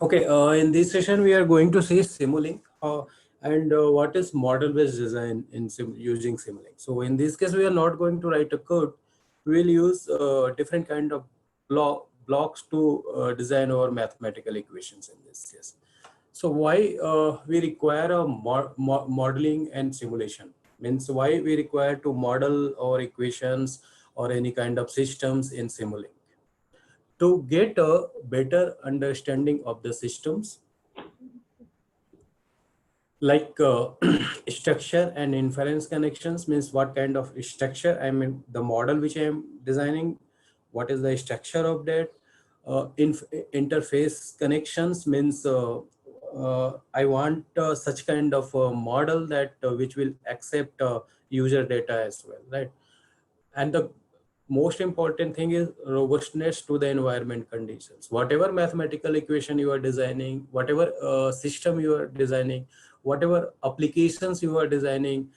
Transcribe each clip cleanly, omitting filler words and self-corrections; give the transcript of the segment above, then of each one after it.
Okay, in this session, we are going to see Simulink and what is model-based design in using Simulink. So in this case, we are not going to write a code. We will use different kind of blocks to design our mathematical equations in this case. So why we require a modeling and simulation? Means why we require to model our equations or any kind of systems in Simulink to get a better understanding of the systems like structure and inference connections. Means what kind of structure, I mean the model which I am designing, what is the structure of that. Interface connections means I want such kind of a model that which will accept user data as well, right? And the most important thing is robustness to the environment conditions. Whatever mathematical equation you are designing, whatever system you are designing, whatever applications you are designing,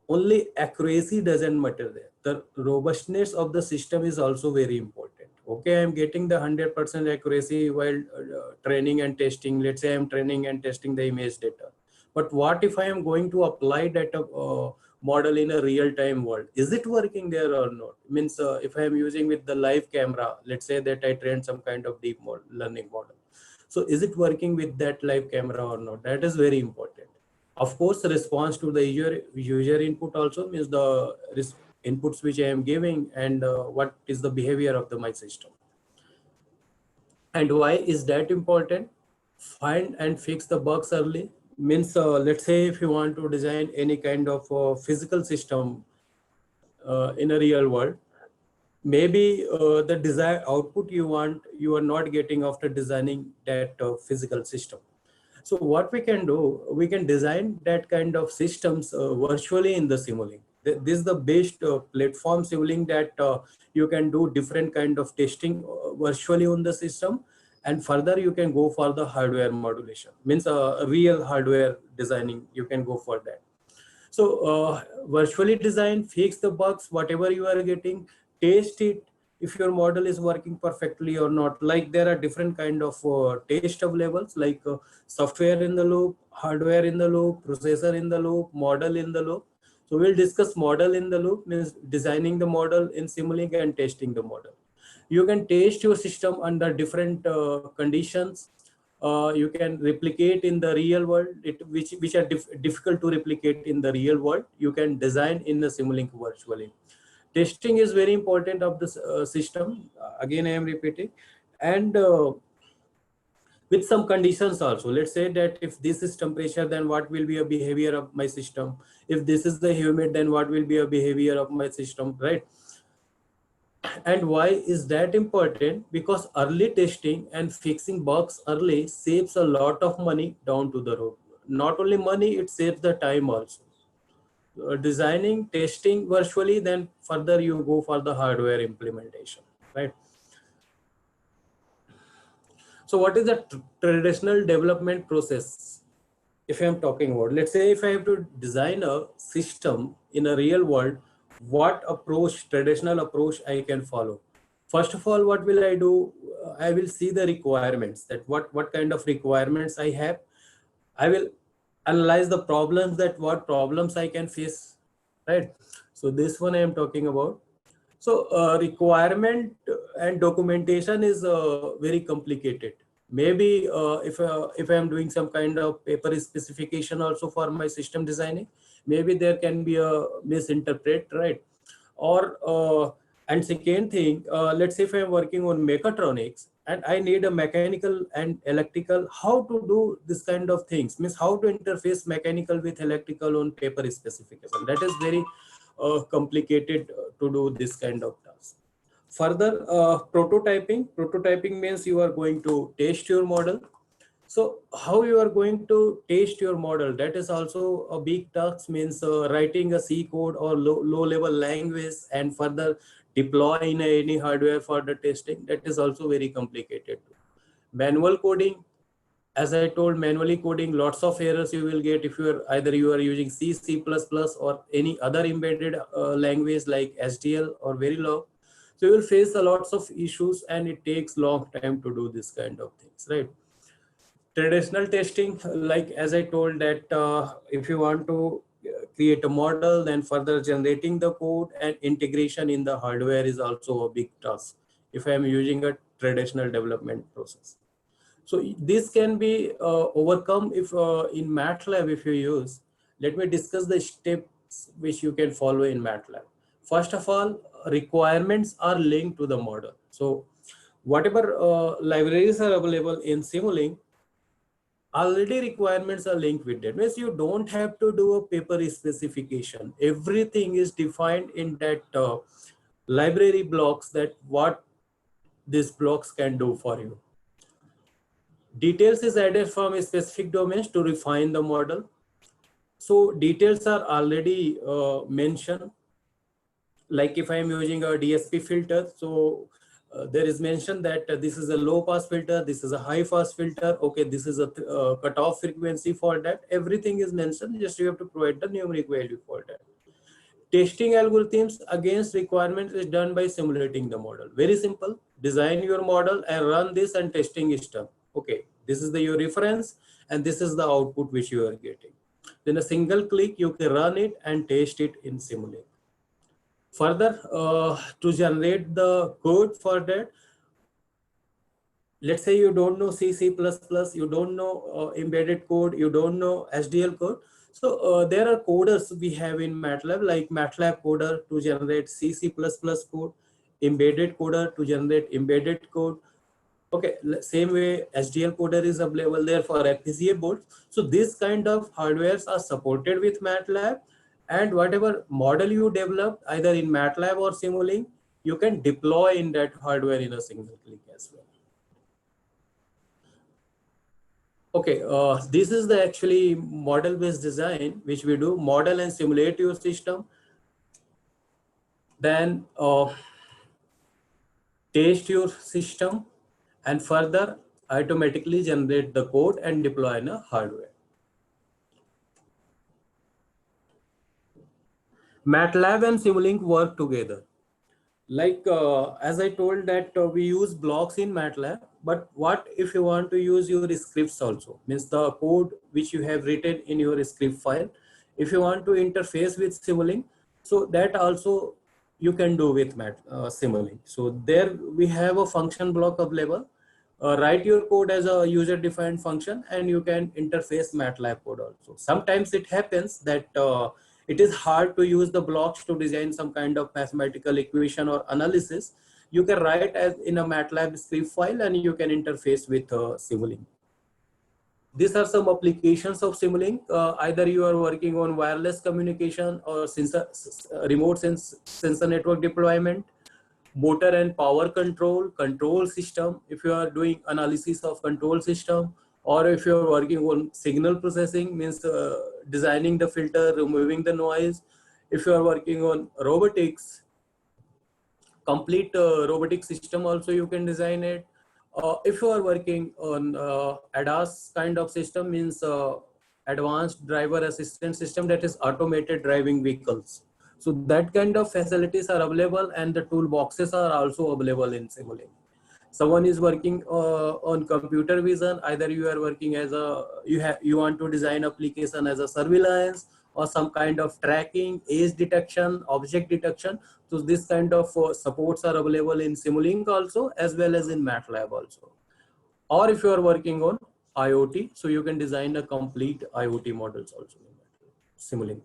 only accuracy doesn't matter there. The robustness of the system is also very important. Okay, I'm getting the 100% accuracy while training and testing. Let's say I'm training and testing the image data. But what if I am going to apply that model in a real-time world? Is it working there or not? Means if I am using with the live camera, let's say that I trained some kind of deep learning model. So is it working with that live camera or not? That is very important. Of course, the response to the user input also means the inputs which I am giving and what is the behavior of the my system. And why is that important? Find and fix the bugs early. Means let's say if you want to design any kind of physical system in a real world, maybe the desired output you want, you are not getting after designing that physical system. So what we can do, we can design that kind of systems virtually in the Simulink. This is the best platform Simulink that you can do different kind of testing virtually on the system, and further you can go for the hardware modulation. Means real hardware designing, you can go for that. So virtually design, fix the bugs, whatever you are getting, test it if your model is working perfectly or not. Like there are different kind of test of levels, like software in the loop, hardware in the loop, processor in the loop, model in the loop. So we'll discuss model in the loop, means designing the model in Simulink and testing the model. You can test your system under different conditions. You can replicate in the real world, which are difficult to replicate in the real world. You can design in the Simulink virtually. Testing is very important of this system. Again, I am repeating, and with some conditions also. Let's say that if this is temperature, then what will be a behavior of my system? If this is the humid, then what will be a behavior of my system, right? And why is that important? Because early testing and fixing bugs early saves a lot of money down to the road. Not only money, it saves the time also. Designing, testing virtually, then further you go for the hardware implementation, right? So what is the traditional development process? If I'm talking about, let's say if I have to design a system in a real world, what approach, traditional approach I can follow? First of all, what will I do? I will see the requirements, that what kind of requirements I have. I will analyze the problems, that what problems I can face, right? So this one I am talking about. So requirement and documentation is very complicated. Maybe if I am doing some kind of paper specification also for my system designing, maybe there can be a misinterpret, right? Or and second thing, let's say if I am working on mechatronics and I need a mechanical and electrical, how to do this kind of things, means how to interface mechanical with electrical on paper specification. That is very complicated to do this kind of task. Further, prototyping means you are going to test your model. So how you are going to test your model, that is also a big task. Means writing a C code or low level language and further deploy in any hardware for the testing, that is also very complicated. Manual coding, as I told, manually coding, lots of errors you will get if you are either you are using C, C++ or any other embedded language like SDL or Verilog. So you will face a lots of issues and it takes long time to do this kind of things, right? Traditional testing, like as I told that if you want to create a model, then further generating the code and integration in the hardware is also a big task if I am using a traditional development process. So this can be overcome if in MATLAB if you use. Let me discuss the steps which you can follow in MATLAB. First of all, requirements are linked to the model. So whatever libraries are available in Simulink, already requirements are linked with that. Means you don't have to do a paper specification. Everything is defined in that library blocks, that what these blocks can do for you. Details is added from specific domains to refine the model. So details are already mentioned. Like if I am using a DSP filter, so there is mentioned that this is a low pass filter, this is a high pass filter. Okay, this is a cutoff frequency for that. Everything is mentioned. Just you have to provide the numeric value for that. Testing algorithms against requirements is done by simulating the model. Very simple. Design your model and run this and testing is done. Okay, this is your reference and this is the output which you are getting. Then a single click, you can run it and test it in Simulink. Further, to generate the code for that, let's say you don't know C, C++, you don't know embedded code, you don't know SDL code. So there are coders we have in MATLAB, like MATLAB coder to generate C, C++ code, embedded coder to generate embedded code. Okay, same way SDL coder is available there for FPGA boards. So this kind of hardwares are supported with MATLAB, and whatever model you develop either in MATLAB or Simulink, you can deploy in that hardware in a single click as well. Okay, this is the actually model-based design which we do. Model and simulate your system. Then test your system and further automatically generate the code and deploy in a hardware. MATLAB and Simulink work together. Like as I told that we use blocks in MATLAB, but what if you want to use your scripts also? Means the code which you have written in your script file. If you want to interface with Simulink, so that also you can do with Simulink. So there we have a function block available. Write your code as a user-defined function and you can interface MATLAB code also. Sometimes it happens that it is hard to use the blocks to design some kind of mathematical equation or analysis. You can write as in a MATLAB script file and you can interface with Simulink. These are some applications of Simulink. Either you are working on wireless communication or remote sensor network deployment, motor and power control system, if you are doing analysis of control system, or if you are working on signal processing, means designing the filter, removing the noise. If you are working on robotics, complete robotic system also you can design it. If you are working on ADAS kind of system, means advanced driver assistance system, that is automated driving vehicles. So that kind of facilities are available and the toolboxes are also available in Simulink. Someone is working on computer vision, either you are working as a, you want to design application as a surveillance or some kind of tracking, age detection, object detection. So this kind of supports are available in Simulink also, as well as in MATLAB also. Or if you are working on IoT, so you can design a complete IoT models also in Simulink.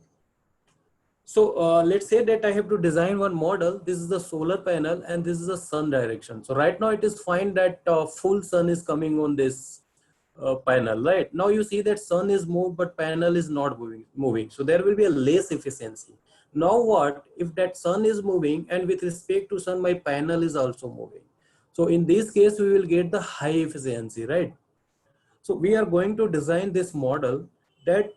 So let's say that I have to design one model. This is the solar panel and this is the sun direction. So right now it is fine that full sun is coming on this panel, right? Now you see that sun is moved, but panel is not moving. So there will be a less efficiency. Now what if that sun is moving and with respect to sun, my panel is also moving? So in this case, we will get the high efficiency, right? So we are going to design this model that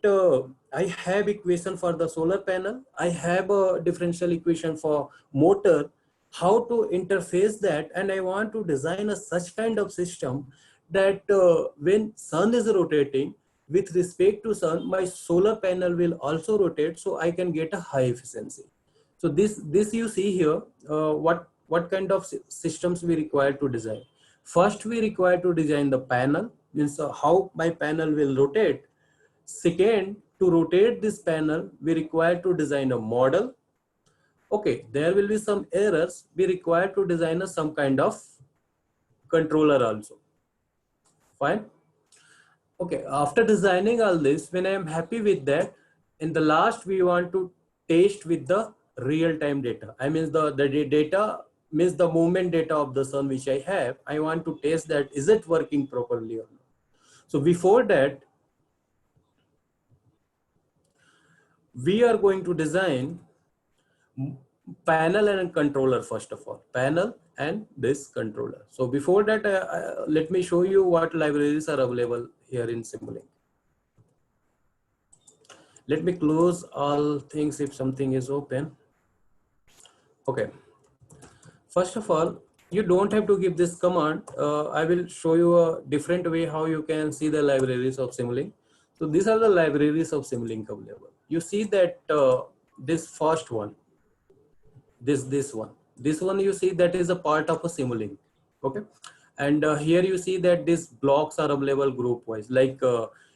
I have equation for the solar panel. I have a differential equation for motor, how to interface that. And I want to design a such kind of system that when sun is rotating with respect to sun, my solar panel will also rotate. So I can get a high efficiency. So this you see here, what what kind of systems we require to design. First, we require to design the panel, means how my panel will rotate. Second, to rotate this panel, we require to design a model. Okay, there will be some errors. We require to design some kind of controller also. Fine. Okay, after designing all this, when I am happy with that, in the last we want to test with the real-time data. I mean the data means the movement data of the sun which I have. I want to test that is it working properly or not. So before that, we are going to design panel and controller first of all. Panel and this controller. So before that, let me show you what libraries are available here in Simulink. Let me close all things if something is open. Okay. First of all, you don't have to give this command. I will show you a different way how you can see the libraries of Simulink. So these are the libraries of Simulink available. You see that this first one, this one you see that is a part of a Simulink. Okay. And here you see that these blocks are available group wise, like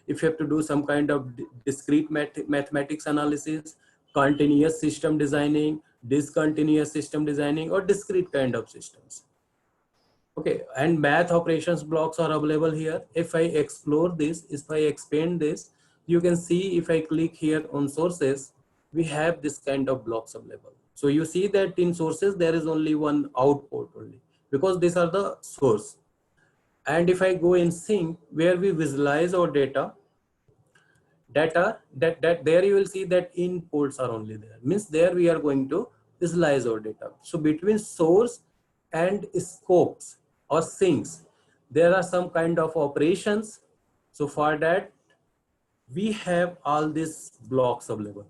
if you have to do some kind of discrete mathematics analysis, continuous system designing, discontinuous system designing, or discrete kind of systems. Okay, and math operations blocks are available here. If I explore this, if I expand this, you can see if I click here on sources, we have this kind of blocks available. So you see that in sources, there is only one output only, because these are the source. And if I go in sync, where we visualize our data, that there you will see that inputs are only there. Means there we are going to visualize our data. So between source and scopes or sinks, there are some kind of operations. So for that, we have all these blocks available,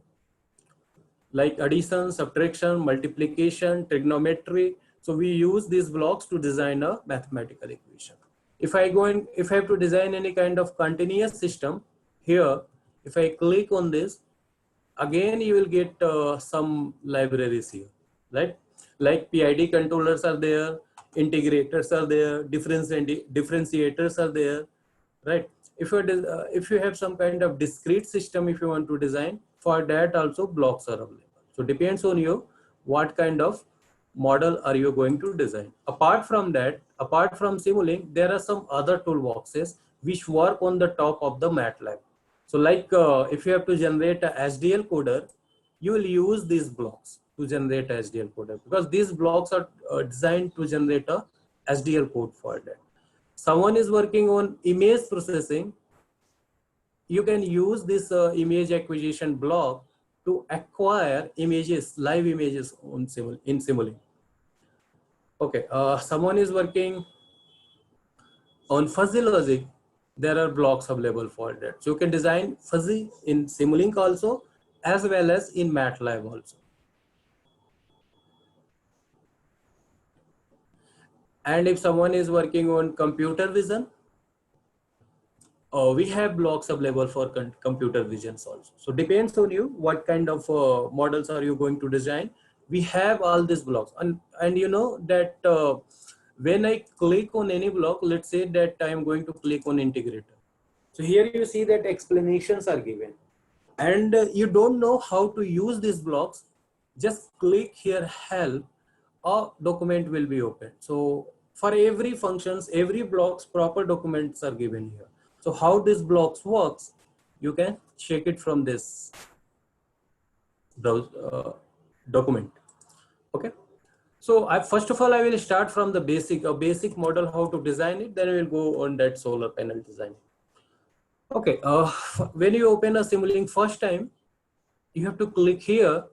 like addition, subtraction, multiplication, trigonometry. So we use these blocks to design a mathematical equation. If I have to design any kind of continuous system, here, if I click on this, again you will get some libraries here, right? Like PID controllers are there, integrators are there, differentiators are there, right? If you have some kind of discrete system, if you want to design, for that also blocks are available. So depends on you what kind of model are you going to design. Apart from that, apart from Simulink, there are some other toolboxes which work on the top of the MATLAB. So like if you have to generate a HDL coder, you will use these blocks to generate a HDL coder, because these blocks are designed to generate a HDL code for that. Someone is working on image processing, you can use this image acquisition block to acquire images, live images in Simulink. Okay, someone is working on fuzzy logic, there are blocks available for that. So you can design fuzzy in Simulink also, as well as in MATLAB also. And if someone is working on computer vision, we have blocks available for computer visions also. So depends on you what kind of models are you going to design. We have all these blocks, and you know that when I click on any block, let's say that I am going to click on integrator. So here you see that explanations are given, and you don't know how to use these blocks, just click here help, a document will be open. So for every functions, every blocks, proper documents are given here. So how this blocks works, you can check it from this document. Okay. So first of all, I will start from the basic model, how to design it. Then we will go on that solar panel design. Okay. When you open a Simulink first time, you have to click here,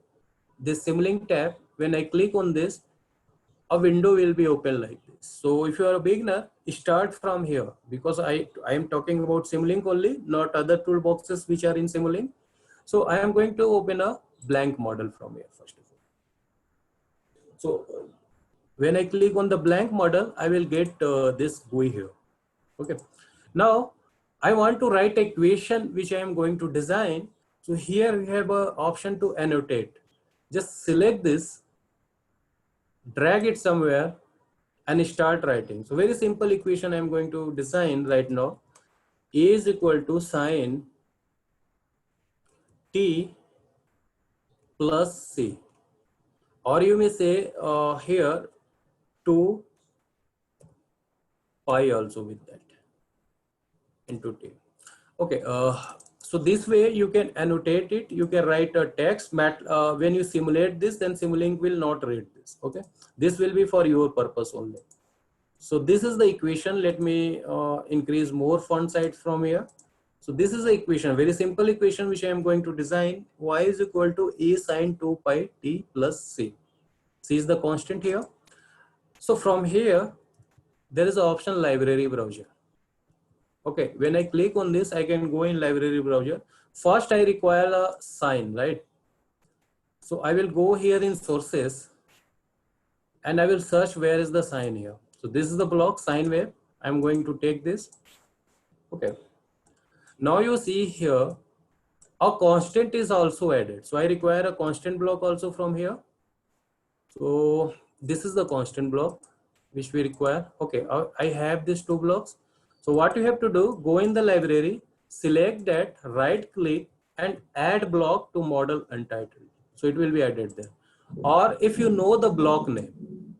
this Simulink tab. When I click on this, a window will be open like this. So if you are a beginner, start from here, because I am talking about Simulink only, not other toolboxes which are in Simulink. So I am going to open a blank model from here first of all. So when I click on the blank model, I will get this GUI here. Okay. Now I want to write an equation which I am going to design. So here we have an option to annotate. Just select this. drag it somewhere and start writing. So very simple equation I'm going to design right now. A is equal to sine t plus c, or you may say here 2 pi also with that into t. Okay, so this way you can annotate it, you can write a text. When you simulate this, then Simulink will not read this. Okay, this will be for your purpose only. So this is the equation. Let me increase more font size from here. So this is the equation, very simple equation which I am going to design. Y is equal to a sine 2 pi t plus c. C is the constant here. So from here, there is an option library browser. Okay, when I click on this, I can go in library browser. First, I require a sine, right? So I will go here in sources and I will search where is the sine here. So this is the block sine wave. I'm going to take this. Okay. Now you see here, a constant is also added. So I require a constant block also from here. So this is the constant block which we require. Okay, I have these two blocks. So what you have to do, go in the library, select that, right click and add block to model untitled. So it will be added there. Or if you know the block name,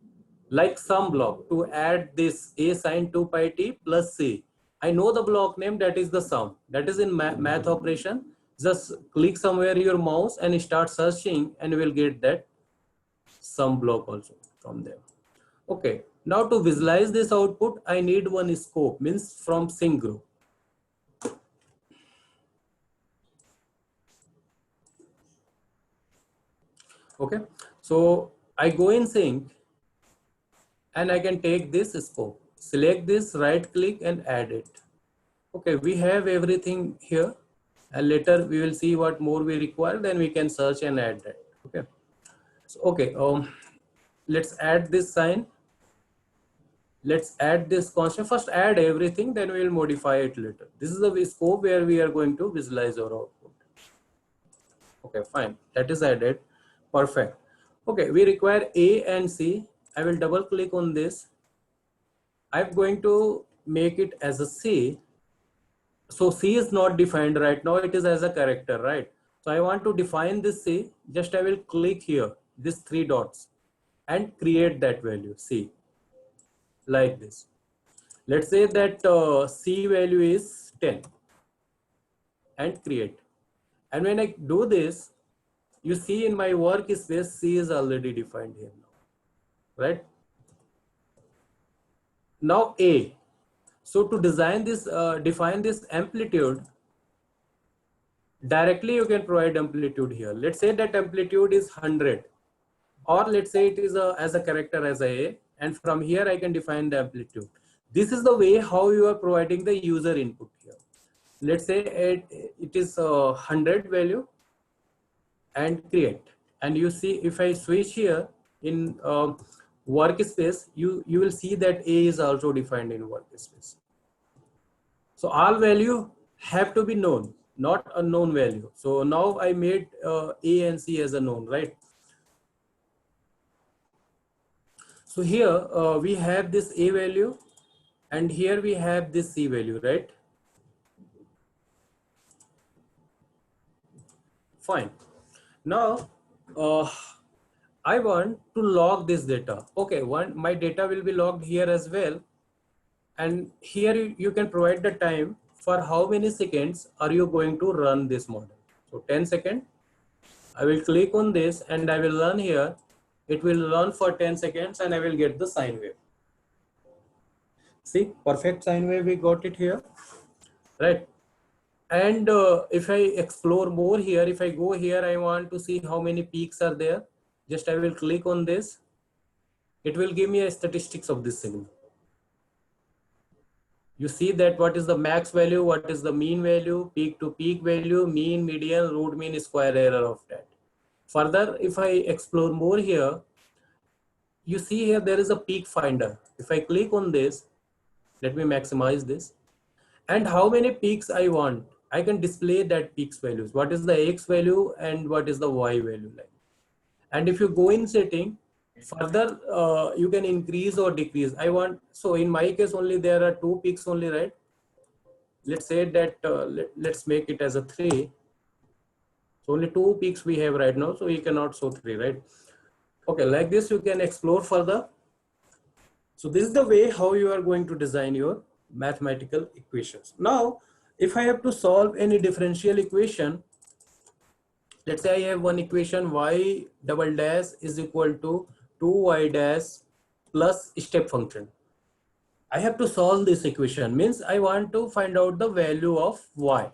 like sum block, to add this a sine 2 pi t plus c. I know the block name, that is the sum. That is in math operation. Just click somewhere your mouse and start searching and you will get that sum block also from there. Okay, now to visualize this output, I need one scope, means from sync group. Okay, so I go in sync and I can take this scope, select this, right click and add it. Okay, we have everything here and later we will see what more we require, then we can search and add that. Okay, so okay, let's add this sign. Let's add this constant. First add everything, then we will modify it later. This is the scope where we are going to visualize our output. Okay, fine, that is added. Perfect. Okay, we require A and C. I will double click on this. I'm going to make it as a C. So C is not defined right now, it is as a character, right? So I want to define this C. Just I will click here, these three dots and create that value C, like this. Let's say that C value is 10 and create. And when I do this, you see in my workspace, C is already defined here now, right? Now A. So to design this, define this amplitude, directly you can provide amplitude here. Let's say that amplitude is 100, or let's say it is as a character as a, and from here I can define the amplitude. This is the way how you are providing the user input here. Let's say it is 100 value and create. And you see if I switch here in workspace, you will see that A is also defined in workspace. So all value have to be known, not unknown value. So now I made A and C as a known, right? So here we have this A value and here we have this C value, right? Fine. Now I want to log this data. Okay, my data will be logged here as well. And here you can provide the time for how many seconds are you going to run this model. So 10 seconds. I will click on this and I will run here. It will run for 10 seconds and I will get the sine wave. See, perfect sine wave, we got it here, right? And if I explore more here, if I go here, I want to see how many peaks are there. Just I will click on this. It will give me a statistics of this signal. You see that what is the max value, what is the mean value, peak to peak value, mean, median, root mean, square error of that. Further, if I explore more here, you see here there is a peak finder. If I click on this, let me maximize this. And how many peaks I want, I can display that peaks values. What is the X value and what is the Y value like. And if you go in setting, Further, you can increase or decrease. So in my case only there are 2 peaks only, right? Let's say that let's make it as a 3. So only 2 peaks we have right now, so you cannot show 3, right? Okay, like this you can explore further. So this is the way how you are going to design your mathematical equations. Now, if I have to solve any differential equation, let's say I have one equation y double dash is equal to 2y dash plus step function. I have to solve this equation, means I want to find out the value of y.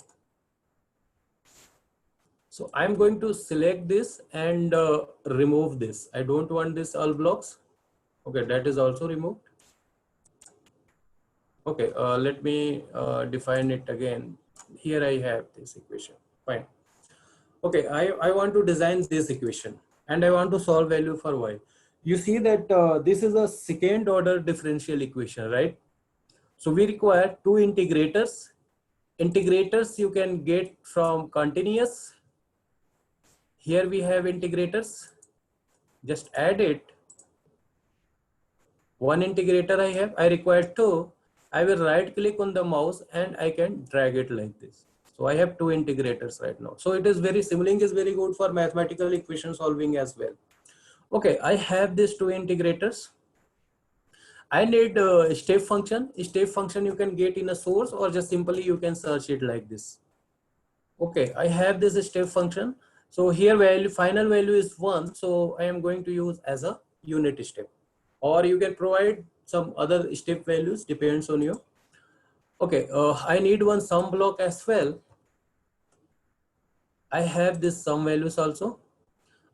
So I'm going to select this and remove this. I don't want this all blocks. Okay, that is also removed. Okay, let me define it again. Here I have this equation. Fine. Okay, I want to design this equation and I want to solve value for y. You see that this is a second order differential equation, right? So we require 2 integrators. Integrators you can get from continuous. Here we have integrators. Just add it. One integrator I have, I require 2. I will right click on the mouse and I can drag it like this. So I have 2 integrators right now. So it is very, Simulink is very good for mathematical equation solving as well. Okay, I have these 2 integrators. I need a step function. Step function you can get in a source or just simply you can search it like this. Okay, I have this step function. So here value, final value is 1. So I am going to use as a unit step, or you can provide some other step values, depends on you. Okay, I need one sum block as well. I have this sum values also.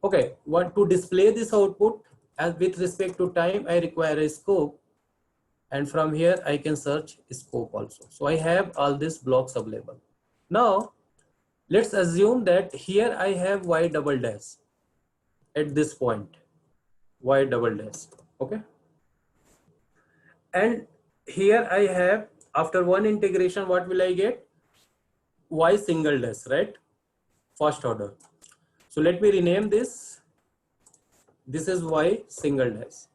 Okay, want to display this output as with respect to time, I require a scope. And from here I can search scope also. So I have all these blocks available. Now let's assume that here I have y double dash at this point, y double dash. Okay, and here I have, after one integration, what will I get? Y single dash, right? First order. So let me rename this. This is y single dash.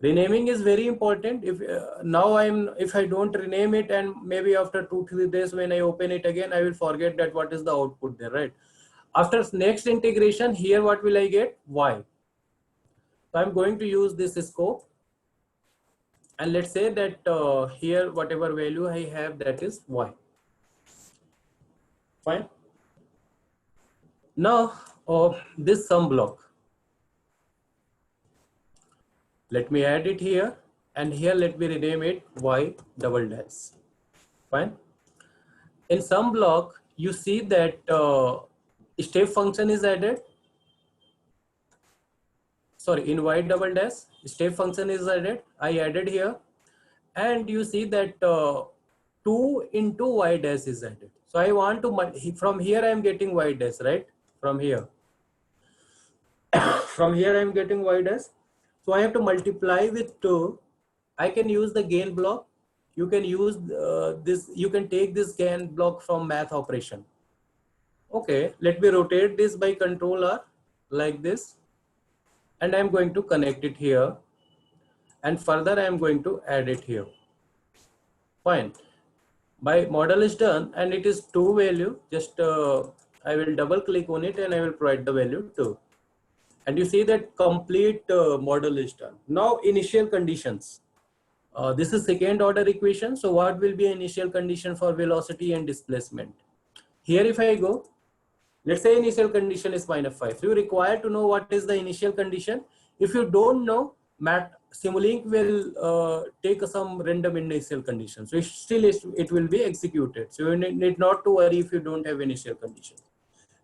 Renaming is very important. If if I don't rename it and maybe after 2-3 days when I open it again, I will forget that what is the output there, right? After next integration, here what will I get? Y. So I'm going to use this scope, and let's say that here whatever value I have, that is y. Fine. Now this sum block, let me add it here, and here let me rename it y double dash. Fine. In sum block you see that step function is added. Sorry, in y double dash step function is added. I added here, and you see that 2 into y dash is added. So I want to, from here I am getting y dash, right? From here from here I am getting y dash. So I have to multiply with 2. I can use the gain block. You can use this, you can take this gain block from math operation. Okay, let me rotate this by Control R like this, and I'm going to connect it here, and further I am going to add it here. Fine. My model is done, and it is 2 value. Just I will double click on it and I will provide the value 2. And you see that complete model is done. Now initial conditions. This is second order equation. So what will be initial condition for velocity and displacement? Here if I go, let's say initial condition is -5. So you require to know what is the initial condition. If you don't know, Simulink will take some random initial condition. So it will be executed. So you need not to worry if you don't have initial condition.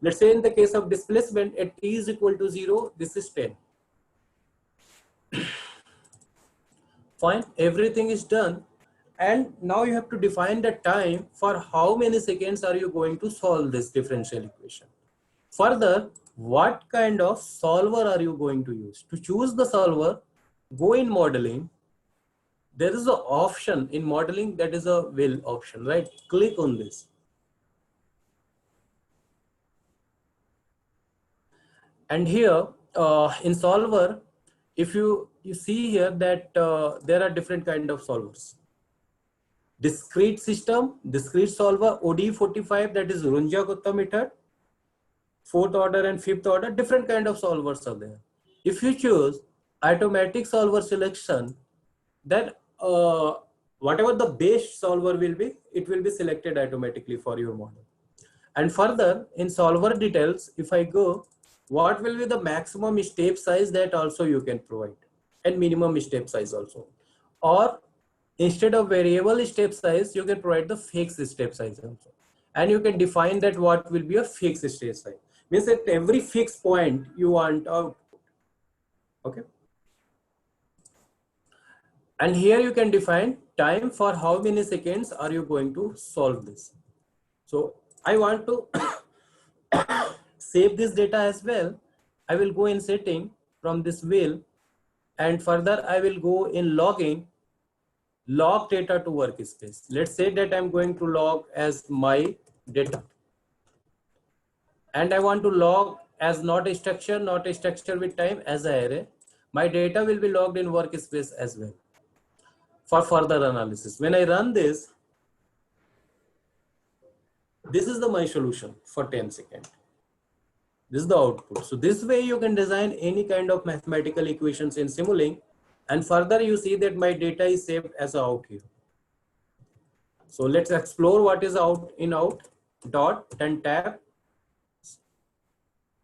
Let's say in the case of displacement at t is equal to 0, this is 10. Fine, everything is done. And now you have to define the time for how many seconds are you going to solve this differential equation. Further, what kind of solver are you going to use? To choose the solver, go in modeling. There is an option in modeling, that is a will option, right? Click on this. And here in solver, if you see here that there are different kind of solvers. Discrete system, discrete solver, ODE45, that is Runge-Gupta method, fourth order and fifth order, different kind of solvers are there. If you choose automatic solver selection, then whatever the base solver will be, it will be selected automatically for your model. And further, in solver details, if I go, what will be the maximum step size, that also you can provide, and minimum step size also. Or instead of variable step size, you can provide the fixed step size also. And you can define that what will be a fixed step size. Means at every fixed point you want output. Okay. And here you can define time, for how many seconds are you going to solve this. So I want to save this data as well. I will go in setting from this wheel, and further I will go in logging, log data to workspace. Let's say that I'm going to log as my data, and I want to log as not a structure with time, as an array. My data will be logged in workspace as well for further analysis. When I run this is my solution for 10 seconds. This is the output. So this way you can design any kind of mathematical equations in Simulink, and further you see that my data is saved as out here. So let's explore what is out in out dot, then tab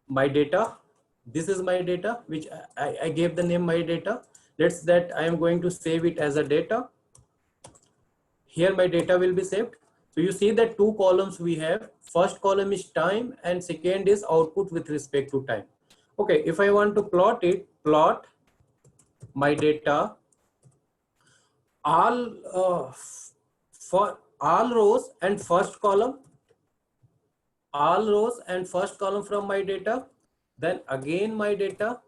my data. This is my data, which I gave the name my data. Let's that I am going to save it as a data. Here my data will be saved. So you see that two columns we have. First column is time and second is output with respect to time. Okay, if I want to plot it, plot my data, all for all rows and first column, all rows and first column from my data, then again my data,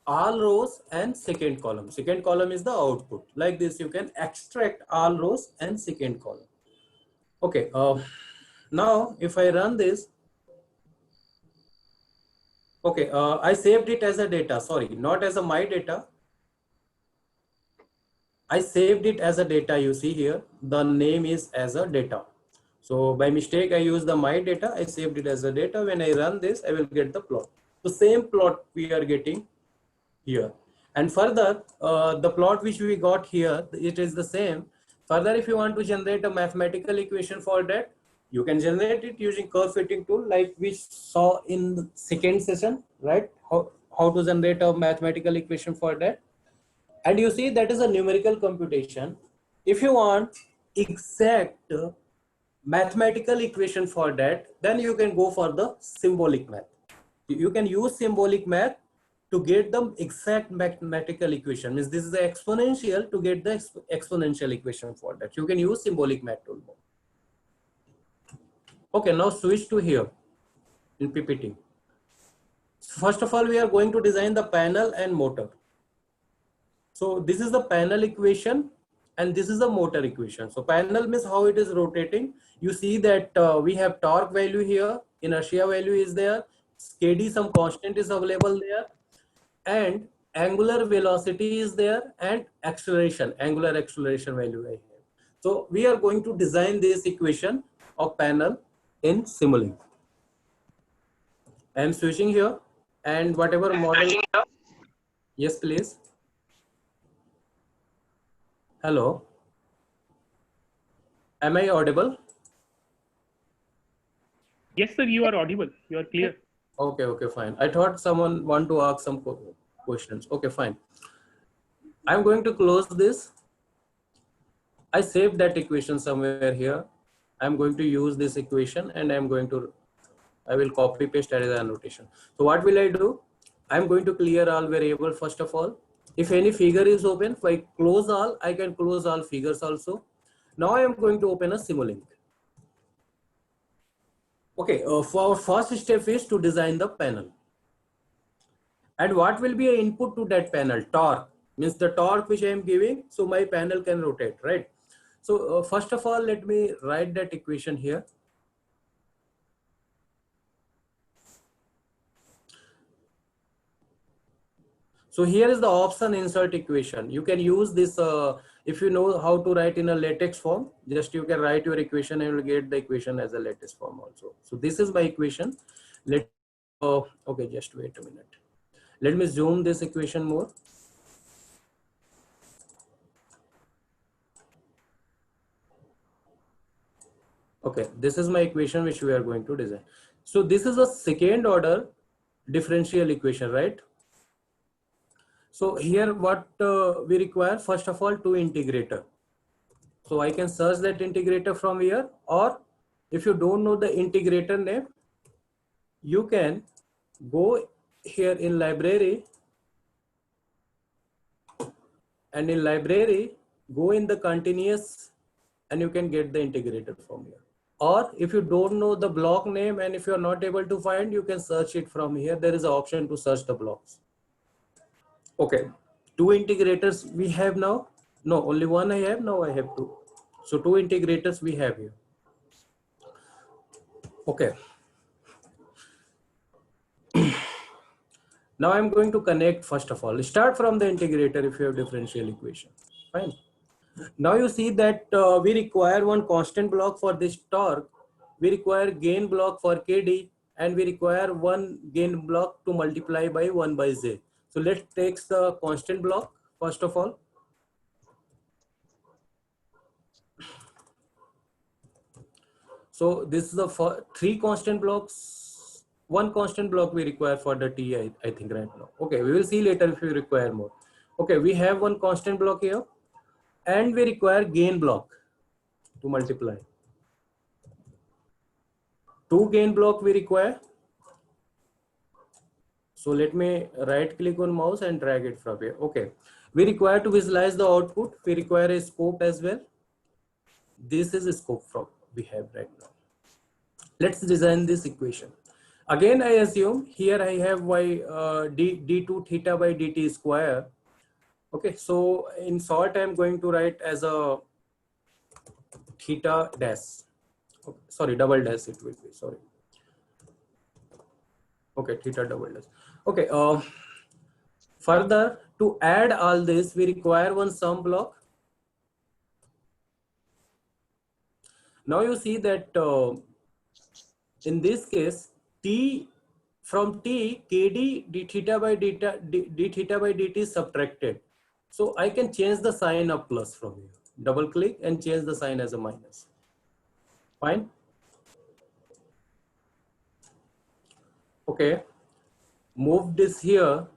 all rows and second column. Second column is the output. Like this, you can extract all rows and second column. Okay, now if I run this, okay, I saved it as a data, sorry, not as a my data. I saved it as a data, you see here, the name is as a data. So by mistake, I used the my data, I saved it as a data. When I run this, I will get the plot. The same plot we are getting here. And further, the plot which we got here, it is the same. Further, if you want to generate a mathematical equation for that, you can generate it using curve fitting tool, like we saw in the second session, right? How to generate a mathematical equation for that. And you see that is a numerical computation. If you want exact mathematical equation for that, then you can go for the symbolic math. You can use symbolic math to get the exact mathematical equation. Means this is the exponential, to get the exponential equation for that. You can use symbolic math tool. Okay, now switch to here in PPT. First of all, we are going to design the panel and motor. So this is the panel equation and this is the motor equation. So panel means how it is rotating. You see that we have torque value here, inertia value is there, KD some constant is available there, and angular velocity is there, and acceleration, angular acceleration value right here. So we are going to design this equation of panel in Simulink. I am switching here, and whatever model. Yes, please. Hello. Am I audible? Yes, sir, you are audible. You are clear. Okay, okay, fine. I thought someone want to ask some questions. Okay, fine. I'm going to close this. I saved that equation somewhere here. I'm going to use this equation and I will copy paste as an annotation. So what will I do? I'm going to clear all variable first of all. If any figure is open, if I close all, I can close all figures also. Now I am going to open a Simulink. Okay, for our first step is to design the panel. And what will be an input to that panel? Torque, means the torque which I am giving, so my panel can rotate, right? So first of all, let me write that equation here. So here is the option insert equation. You can use this if you know how to write in a latex form. Just you can write your equation and you will get the equation as a latex form also. So this is my equation. Let okay, just wait a minute. Let me zoom this equation more. Okay, this is my equation which we are going to design. So this is a second order differential equation, right? So here what we require, first of all, two integrator. So I can search that integrator from here, or if you don't know the integrator name, you can go here in library, and in library, go in the continuous, and you can get the integrator from here. Or if you don't know the block name and if you are not able to find, you can search it from here. There is an option to search the blocks. Okay, two integrators we have now. No, only one I have, now I have two. So two integrators we have here. Okay. Now I'm going to connect first of all. Start from the integrator if you have differential equation. Fine. Now you see that we require one constant block for this torque. We require gain block for KD, and we require one gain block to multiply by 1 by Z. So let's take the constant block first of all. So this is the three constant blocks. One constant block we require for the T, I think right now. Okay, we will see later if we require more. Okay, we have one constant block here, and we require gain block to multiply. Two gain block we require. So let me right click on mouse and drag it from here. Okay, we require to visualize the output. We require a scope as well. This is a scope from we have right now. Let's design this equation. Again, I assume here I have y d2 theta by dt square. Okay, so in short, I'm going to write as a theta dash. Okay, sorry, double dash it will be. Sorry. Okay, theta double dash. Okay. Further, to add all this, we require one sum block. Now you see that in this case, t from t kd d theta by dt is subtracted. So I can change the sign of plus from here. Double click and change the sign as a minus. Fine. Okay. Move this here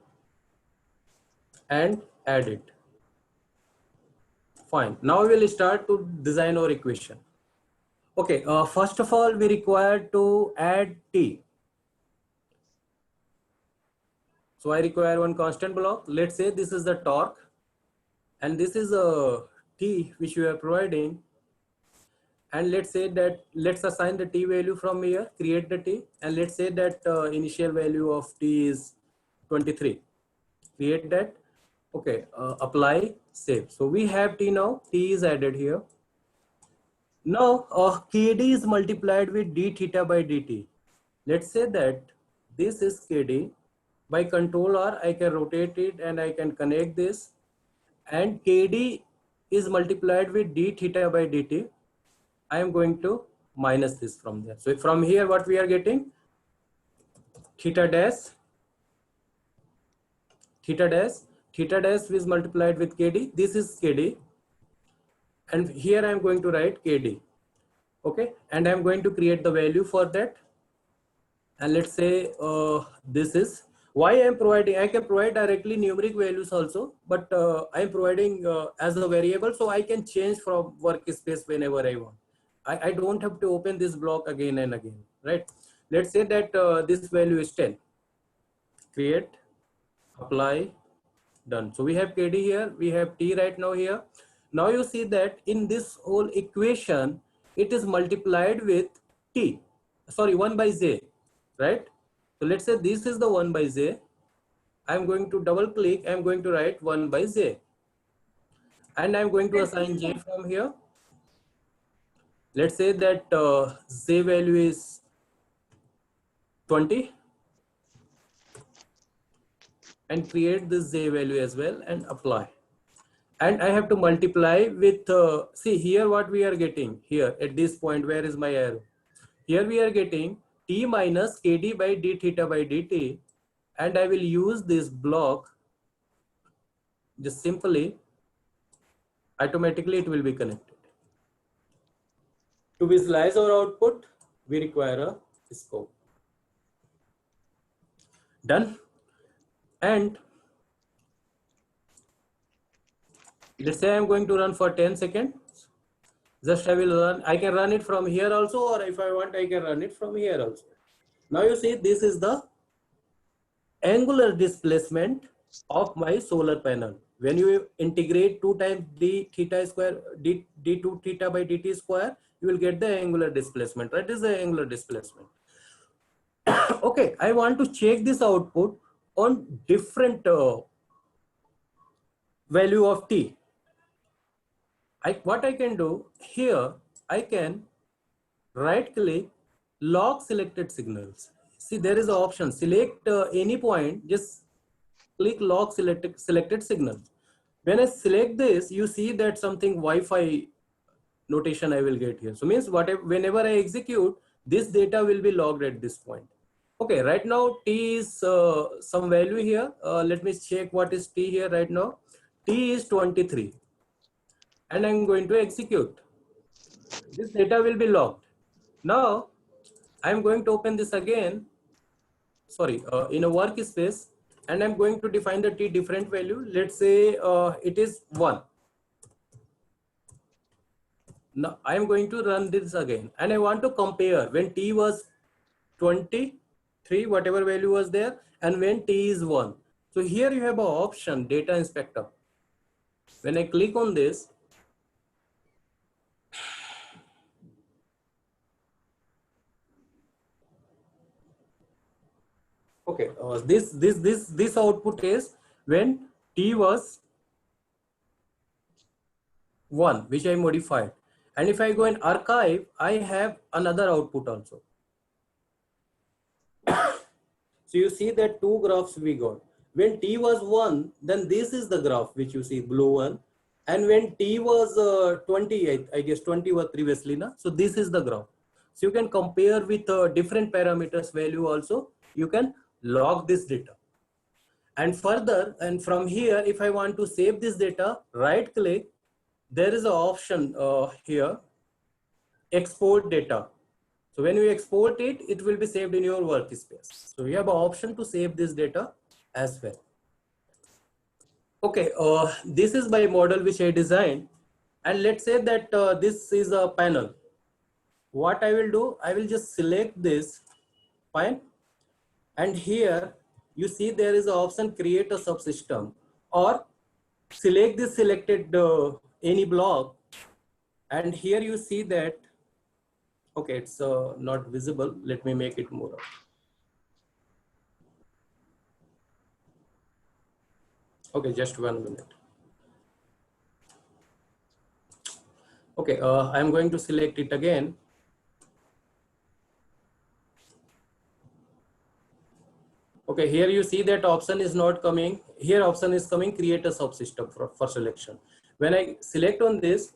and add it. Fine. Now we will start to design our equation. Okay. First of all, we require to add t. So I require one constant block. Let's say this is the torque, and this is a t which we are providing. And let's say that let's assign the t value from here, create the t, and let's say that initial value of t is 23. Create that. Okay, apply, save. So we have t now. T is added here. Now kd is multiplied with d theta by dt. Let's say that this is kd. By control R, I can rotate it and I can connect this. And kd is multiplied with d theta by dt. I am going to minus this from there. So from here, what we are getting? Theta dash is multiplied with kd. This is kd. And here I am going to write kd. Okay. And I am going to create the value for that. And let's say this is why I am providing. I can provide directly numeric values also, but I am providing as a variable, so I can change from workspace whenever I want. I don't have to open this block again and again, right? Let's say that this value is 10. Create, apply, done. So we have KD here, we have T right now here. Now you see that in this whole equation, it is multiplied with T, sorry, 1 by J, right? So let's say this is the 1 by J. I'm going to double click, I'm going to write 1 by J. And I'm going to assign J from here. Let's say that J value is 20. and create this J value as well and apply. And I have to multiply with, see here what we are getting here at this point, where is my arrow? Here we are getting T minus KD by d theta by dt, and I will use this block, just simply, automatically it will be connected. To visualize our output, we require a scope. Done. And let's say I'm going to run for 10 seconds. Just I will run, I can run it from here also, or if I want, I can run it from here also. Now you see, this is the angular displacement of my solar panel. When you integrate 2 times d theta square, d2 theta by dt square, you will get the angular displacement, right? This is the angular displacement. Okay, I want to check this output on different value of t. What I can do here, I can right click, log selected signals. See, there is an option, select any point, just click log selected signals. When I select this, you see that something Wi-Fi notation I will get here. So means whenever I execute, this data will be logged at this point. Okay, right now t is some value here. Let me check what is t here right now. T is 23. And I'm going to execute. This data will be logged. Now, I'm going to open this again, sorry, in a workspace, and I'm going to define the t different value. Let's say it is 1. Now, I'm going to run this again, and I want to compare when t was 23, whatever value was there, and when t is 1. So here you have an option, data inspector. When I click on this, okay, this output is when t was 1, which I modified. And if I go in archive, I have another output also. So you see that 2 graphs we got. When t was 1, then this is the graph which you see, blue one. And when t was 20, I guess 20 was previously, na? So this is the graph. So you can compare with different parameters value also. You can log this data. And further, and from here, if I want to save this data, right click, there is an option here, export data. So when you export it, it will be saved in your workspace. So you have an option to save this data as well. Okay, this is my model which I designed. And let's say that this is a panel. What I will do, I will just select this, fine. And here you see there is an option, create a subsystem, or select this selected any block. And here you see that, okay, it's not visible. Let me make it more. Okay, just 1 minute. Okay, I'm going to select it again. Okay, here you see that option is not coming. Here option is coming, create a subsystem for selection. When I select on this,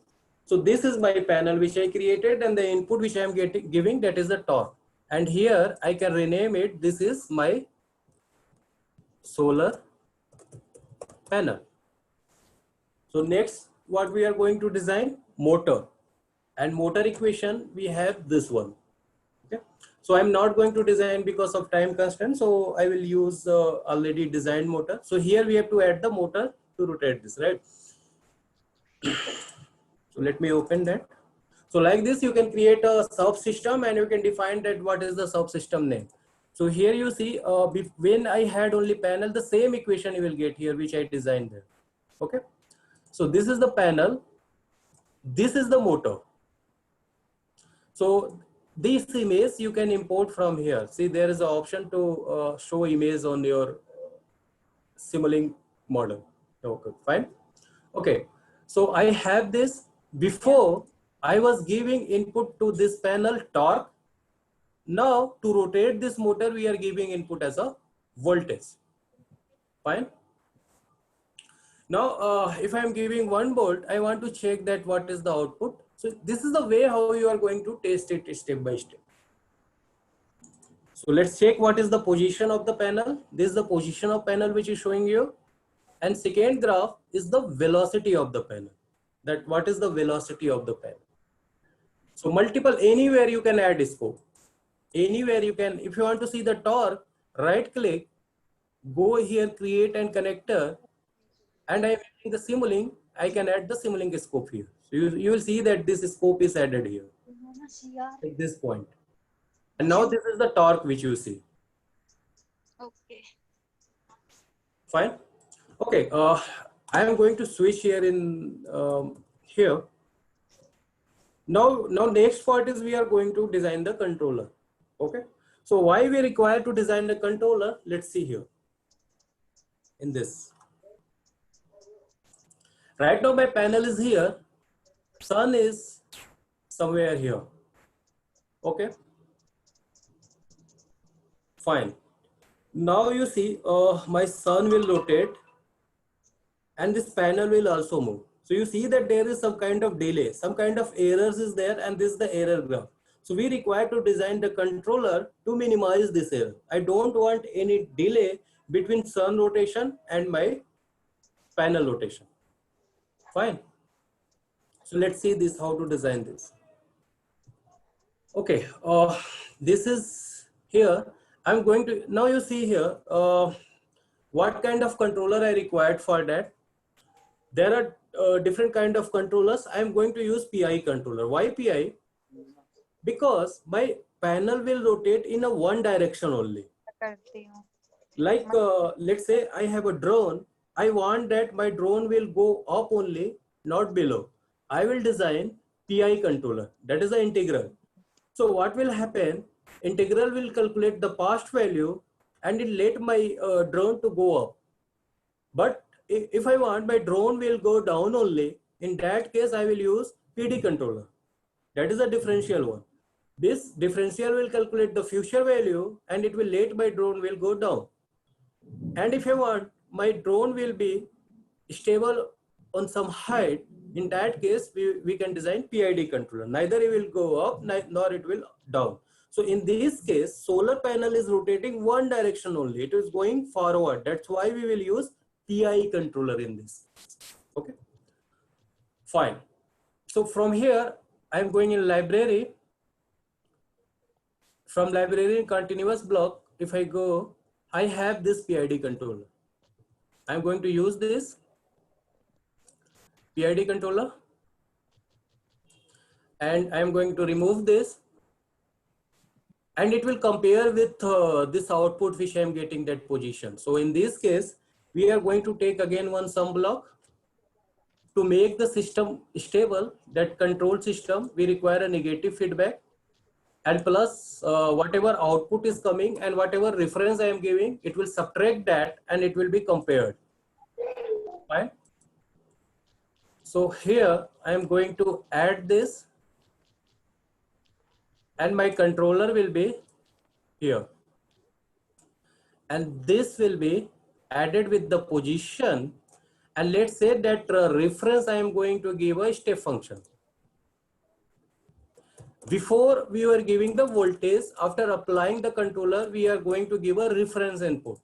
so this is my panel which I created, and the input which I am giving, that is the torque. And here I can rename it. This is my solar panel. So next, what we are going to design, motor. And motor equation, we have this one. Okay. So I'm not going to design because of time constraint. So I will use already designed motor. So here we have to add the motor to rotate this, right? So let me open that. So like this, you can create a subsystem and you can define that what is the subsystem name. So here you see, when I had only panel, the same equation you will get here, which I designed there. Okay. So this is the panel. This is the motor. So this image you can import from here. See, there is an option to show image on your Simulink model. Okay, fine. Okay. So I have this. Before I was giving input to this panel torque. Now to rotate this motor, we are giving input as a voltage. Fine. Now, if I'm giving 1 volt, I want to check that what is the output. So this is the way how you are going to test it step by step. So let's check what is the position of the panel. This is the position of panel which is showing you. And second graph is the velocity of the panel. That what is the velocity of the panel. So multiple, anywhere you can add scope. Anywhere you can, if you want to see the torque, right click, go here, create and connector, and I'm using the Simulink, I can add the Simulink scope here. So you will see that this scope is added here at this point. And now this is the torque which you see. Okay. Fine. Okay. I am going to switch here in here. Now next part is we are going to design the controller. Okay. So why we require to design the controller? Let's see here in this. Right now my panel is here. Sun is somewhere here. Okay. Fine. Now you see my sun will rotate and this panel will also move. So you see that there is some kind of delay, some kind of errors is there, and this is the error graph. So we require to design the controller to minimize this error. I don't want any delay between sun rotation and my panel rotation. Fine. So let's see this, how to design this. Okay, this is here. I'm going to, now you see here, what kind of controller I required for that. There are different kind of controllers. I'm going to use PI controller. Why PI? Because my panel will rotate in a one direction only. Like let's say I have a drone. I want that my drone will go up only, not below. I will design PI controller. That is the integral. So what will happen? Integral will calculate the past value and it let my drone to go up. But if I want my drone will go down only, in that case I will use PD controller. That is a differential one. This differential will calculate the future value and it will let my drone will go down. And if I want my drone will be stable on some height, in that case we can design PID controller. Neither it will go up nor it will down. So in this case, solar panel is rotating one direction only. It is going forward. That's why we will use PI controller in this. Okay. Fine. So from here, I'm going in library. From library in continuous block, if I go, I have this PID controller. I'm going to use this PID controller. And I'm going to remove this. And it will compare with this output which I am getting that position. So in this case, we are going to take again one sum block. To make the system stable, that control system, we require a negative feedback. And plus whatever output is coming and whatever reference I am giving, it will subtract that and it will be compared. Fine. So here I am going to add this. And my controller will be here. And this will be added with the position. And let's say that reference I am going to give a step function. Before we were giving the voltage, after applying the controller, we are going to give a reference input.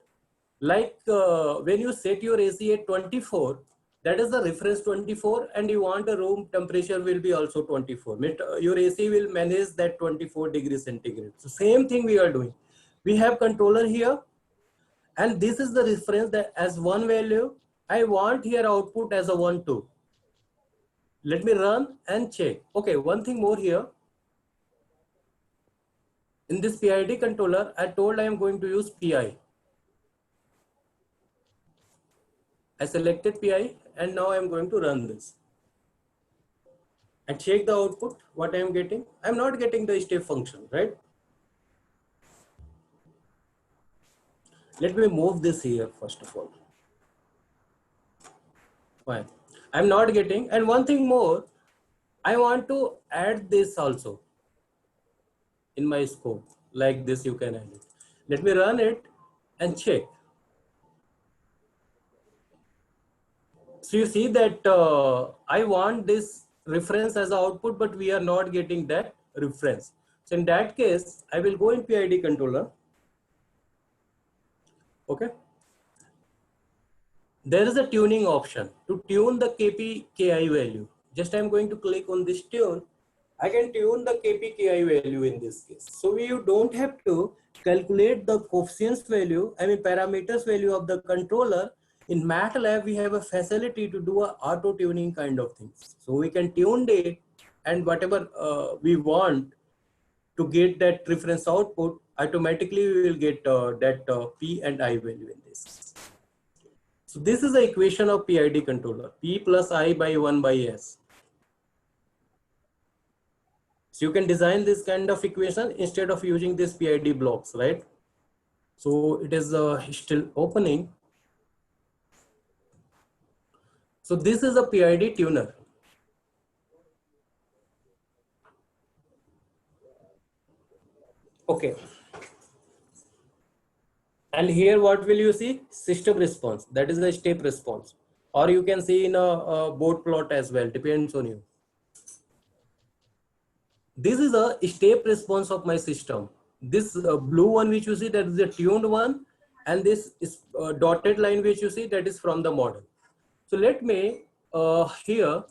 Like when you set your AC at 24, that is the reference 24 and you want a room temperature will be also 24. Your AC will manage that 24 degrees centigrade. So same thing we are doing. We have controller here and this is the reference that as one value. I want here output as a 1, 2. Let me run and check. Okay, one thing more here. In this PID controller, I told I am going to use PI. I selected PI and now I am going to run this. And check the output, what I am getting. I am not getting the step function, right? Let me move this here first of all. Fine. I am not getting, and one thing more, I want to add this also in my scope. Like this you can add it. Let me run it and check. So you see that I want this reference as output, but we are not getting that reference. So in that case, I will go in PID controller. Okay. There is a tuning option to tune the KP KI value. Just I'm going to click on this tune. I can tune the KP KI value in this case. So you don't have to calculate the coefficients value, parameters value of the controller. In MATLAB, we have a facility to do a auto tuning kind of things. So we can tune it, and whatever we want to get that reference output, automatically we will get that P and I value in this. So this is the equation of PID controller, P plus I by 1 by S. So you can design this kind of equation instead of using this PID blocks, right? So it is still opening. So this is a PID tuner. Okay. And here what will you see? System response. That is the step response. Or you can see in a board plot as well, depends on you. This is a step response of my system. This blue one which you see, that is the tuned one, and this is dotted line which you see, that is from the model. So let me here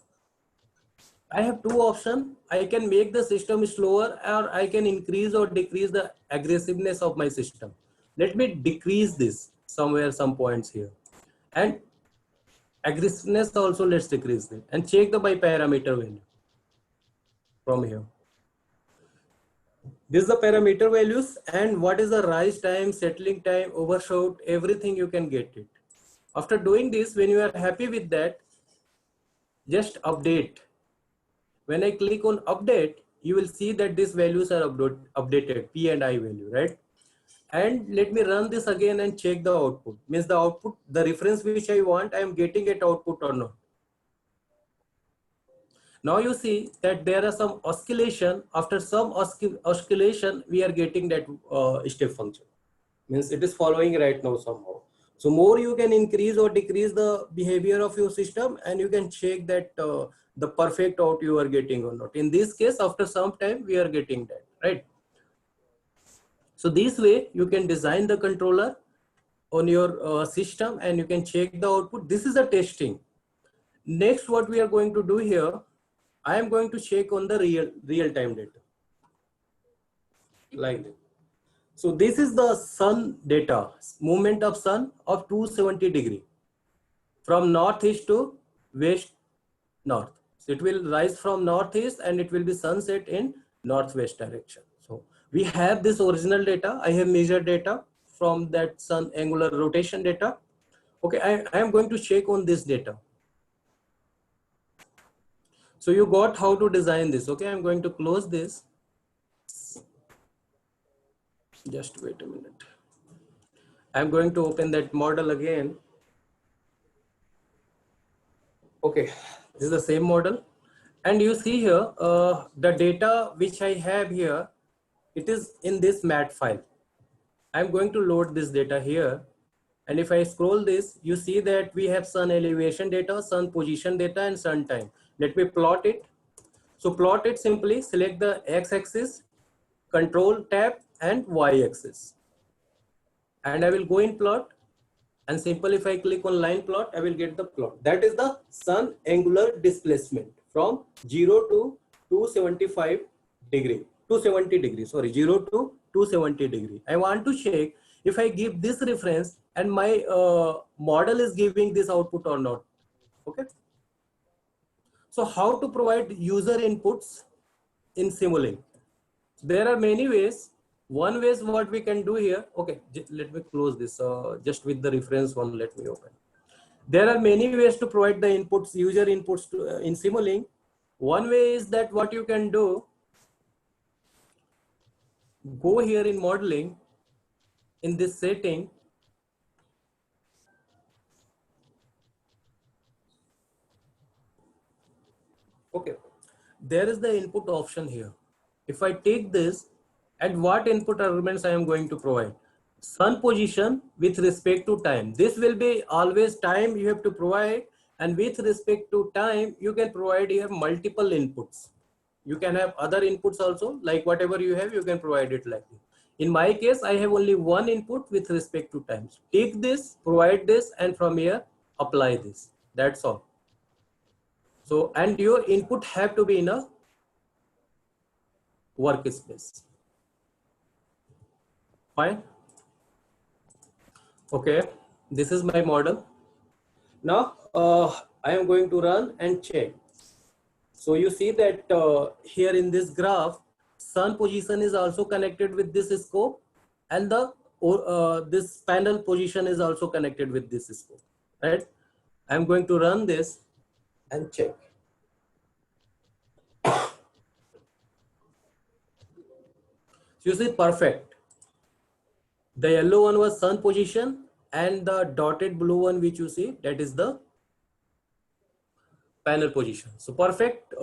I have two options. I can make the system slower, or I can increase or decrease the aggressiveness of my system. Let me decrease this somewhere, some points here, and aggressiveness also let's decrease it, and check the by parameter value from here. This is the parameter values, and what is the rise time, settling time, overshoot, everything you can get it. After doing this, when you are happy with that, just update. When I click on update, you will see that these values are updated, P and I value, right? And let me run this again and check the output. Means the output, the reference which I want, I am getting it output or not. Now you see that there are some oscillation. After some oscillation, we are getting that step function. Means it is following right now somehow. So more you can increase or decrease the behavior of your system, and you can check that the perfect out you are getting or not. In this case, after some time, we are getting that, right? So this way you can design the controller on your system, and you can check the output. This is a testing. Next, what we are going to do here, I am going to check on the real-time data like this. So this is the sun data, movement of sun of 270 degree from northeast to west north. So it will rise from northeast and it will be sunset in northwest direction. So we have this original data. I have measured data from that sun angular rotation data. Okay, I am going to check on this data. So you got how to design this. Okay, I'm going to close this. Just wait a minute. I'm going to open that model again. Okay, this is the same model. And you see here, the data which I have here, it is in this MAT file. I'm going to load this data here. And if I scroll this, you see that we have sun elevation data, sun position data, and sun time. Let me plot it. So plot it simply, select the x-axis, control tab, and y-axis. And I will go in plot, and simple if I click on line plot, I will get the plot. That is the sun angular displacement from 0 to 270 degrees, sorry, 0 to 270 degree. I want to check if I give this reference and my model is giving this output or not. Okay. So how to provide user inputs in Simulink? There are many ways. One way is what we can do here. Okay, let me close this just with the reference one. Let me open. There are many ways to provide the inputs, user inputs to, in Simulink. One way is that what you can do, go here in modeling, in this setting, okay, there is the input option here. If I take this, and what input arguments I am going to provide? Sun position with respect to time. This will be always time you have to provide, And with respect to time, you can provide here multiple inputs. You can have other inputs also, like whatever you have, you can provide it like this. In my case, I have only one input with respect to times. Take this, provide this, and from here, apply this. That's all. So, and your input have to be in a workspace. Fine. Okay, this is my model. Now, I am going to run and check. So you see that here in this graph, sun position is also connected with this scope, and the this panel position is also connected with this scope, right? I'm going to run this and check. So you see, perfect. The yellow one was sun position, and the dotted blue one which you see, that is the panel position. So perfect.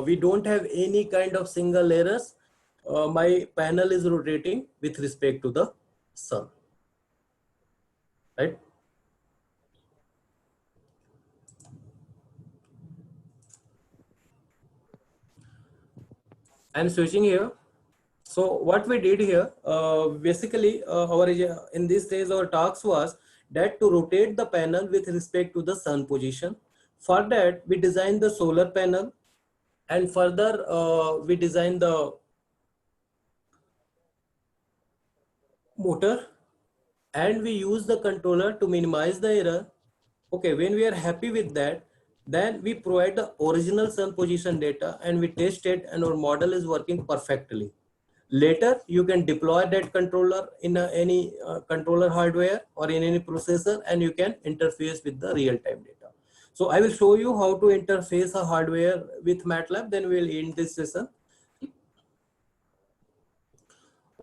We don't have any kind of single errors. My panel is rotating with respect to the sun, right? I'm switching here. So what we did here, basically our in this stage our task was that to rotate the panel with respect to the sun position. For that, we designed the solar panel, and further we designed the motor, and we use the controller to minimize the error. Okay, when we are happy with that, then we provide the original sun position data and we test it, and our model is working perfectly. Later, you can deploy that controller in any controller hardware or in any processor, and you can interface with the real-time data. So I will show you how to interface a hardware with MATLAB, then we'll end this session.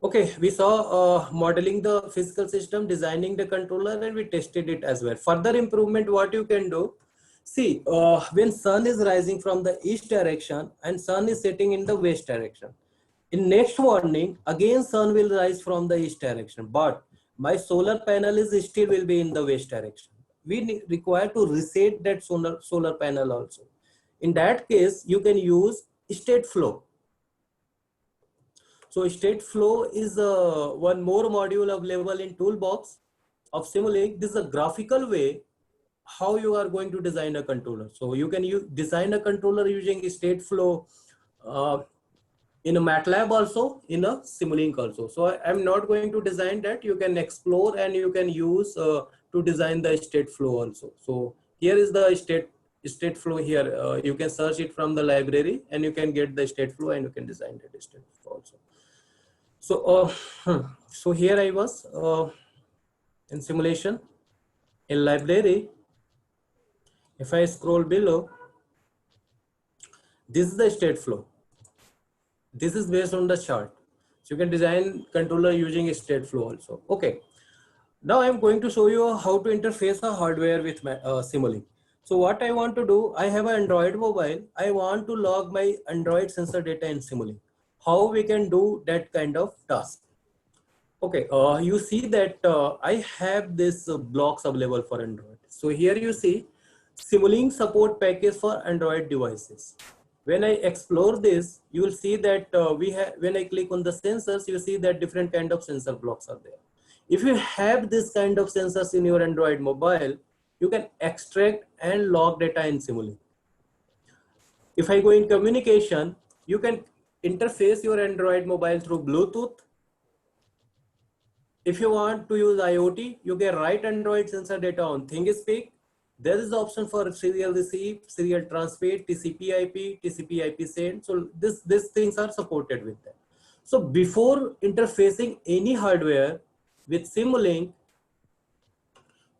Okay, we saw modeling the physical system, designing the controller, and we tested it as well. Further improvement, what you can do, see, when sun is rising from the east direction and sun is setting in the west direction, in next morning, again sun will rise from the east direction, but my solar panel is still will be in the west direction. We require to reset that solar panel also. In that case, you can use state flow. So state flow is one more module available in toolbox of Simulink. This is a graphical way how you are going to design a controller. So you can design a controller using state flow in a MATLAB also, in a Simulink also. So I'm not going to design that. You can explore and you can use to design the state flow also. So here is the state flow here. You can search it from the library and you can get the state flow and you can design the state flow also. So, so here I was in simulation in library. If I scroll below, this is the state flow. This is based on the chart. So you can design controller using state flow also. Okay. Now I'm going to show you how to interface a hardware with Simulink. So what I want to do, I have an Android mobile. I want to log my Android sensor data in Simulink. How we can do that kind of task? Okay, you see that I have this blocks available for Android. So here you see Simulink support package for Android devices. When I explore this, you will see that when I click on the sensors, you see that different kind of sensor blocks are there. If you have this kind of sensors in your Android mobile, you can extract and log data in Simulink. If I go in communication, you can interface your Android mobile through Bluetooth. If you want to use IoT, you can write Android sensor data on ThingSpeak. There is the option for serial receive, serial transmit, TCP/IP, TCP/IP send. So these things are supported with that. So before interfacing any hardware with Simulink,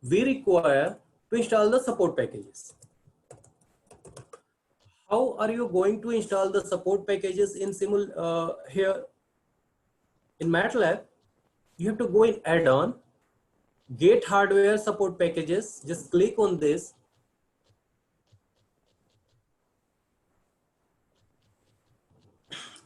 we require to install the support packages. How are you going to install the support packages in here in MATLAB? You have to go in add-on, get hardware support packages. Just click on this.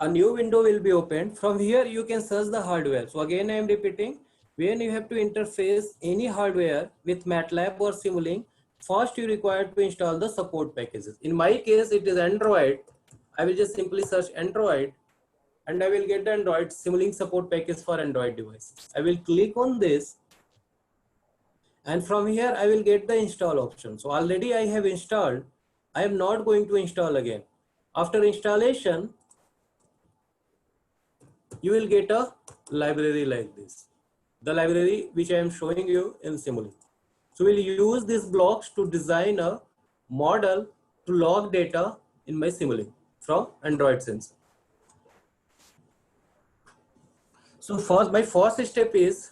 A new window will be opened. From here, you can search the hardware. So again, I am repeating, when you have to interface any hardware with MATLAB or Simulink, first you require to install the support packages. In my case, it is Android. I will just simply search Android and I will get the Android Simulink support package for Android devices. I will click on this and from here I will get the install option. So already I have installed. I am not going to install again. After installation, you will get a library like this. The library which I am showing you in Simulink. So we'll use these blocks to design a model to log data in my Simulink from Android sensor. So first, my first step is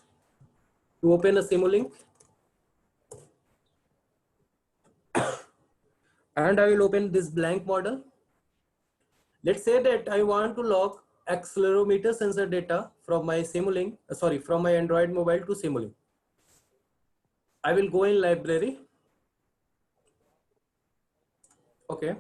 to open a Simulink and I will open this blank model. Let's say that I want to log accelerometer sensor data from my Simulink, from my Android mobile to Simulink. I will go in library. Okay.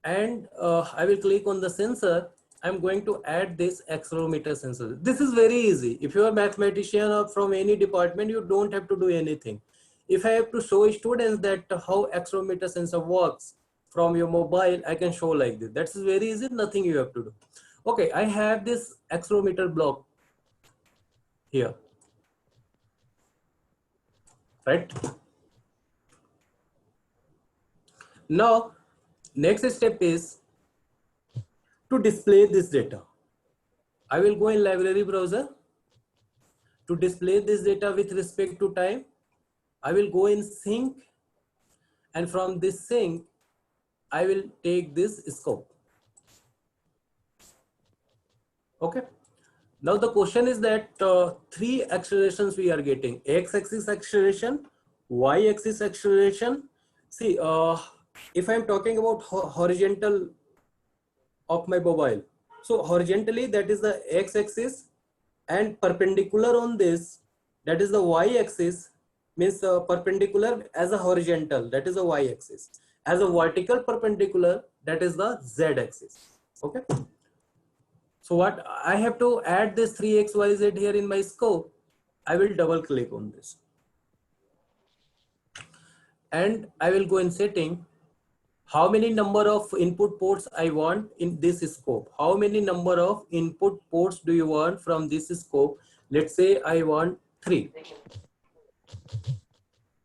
And I will click on the sensor. I'm going to add this accelerometer sensor. This is very easy. If you are a mathematician or from any department, you don't have to do anything. If I have to show students that how accelerometer sensor works from your mobile, I can show like this. That's very easy, nothing you have to do. Okay, I have this accelerometer block here, right? Now, next step is to display this data. I will go in library browser. To display this data with respect to time, I will go in sync, and from this sync, I will take this scope. Okay. Now the question is that three accelerations we are getting: x-axis acceleration, y-axis acceleration. See, if I'm talking about horizontal of my mobile, so horizontally that is the x-axis, and perpendicular on this, that is the y-axis, means perpendicular as a horizontal, that is the y-axis, as a vertical perpendicular, that is the z-axis. Okay. So what I have to add this 3x, y, z here in my scope. I will double click on this and I will go in setting. How many number of input ports I want in this scope? How many number of input ports do you want from this scope? Let's say I want 3.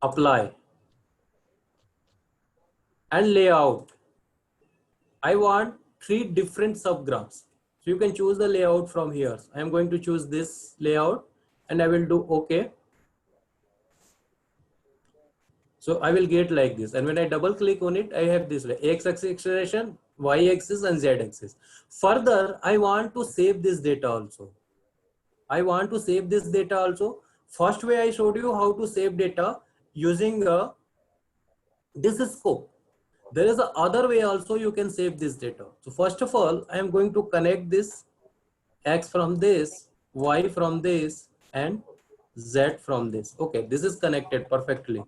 Apply and layout. I want 3 different subgraphs. So you can choose the layout from here. I am going to choose this layout and I will do OK. So I will get like this. And when I double click on it, I have this way: x-axis acceleration, y-axis and z-axis. Further, I want to save this data also. First way I showed you how to save data using this scope. There is a other way also you can save this data. So first of all, I am going to connect this x from this, y from this, and z from this. Okay, this is connected perfectly.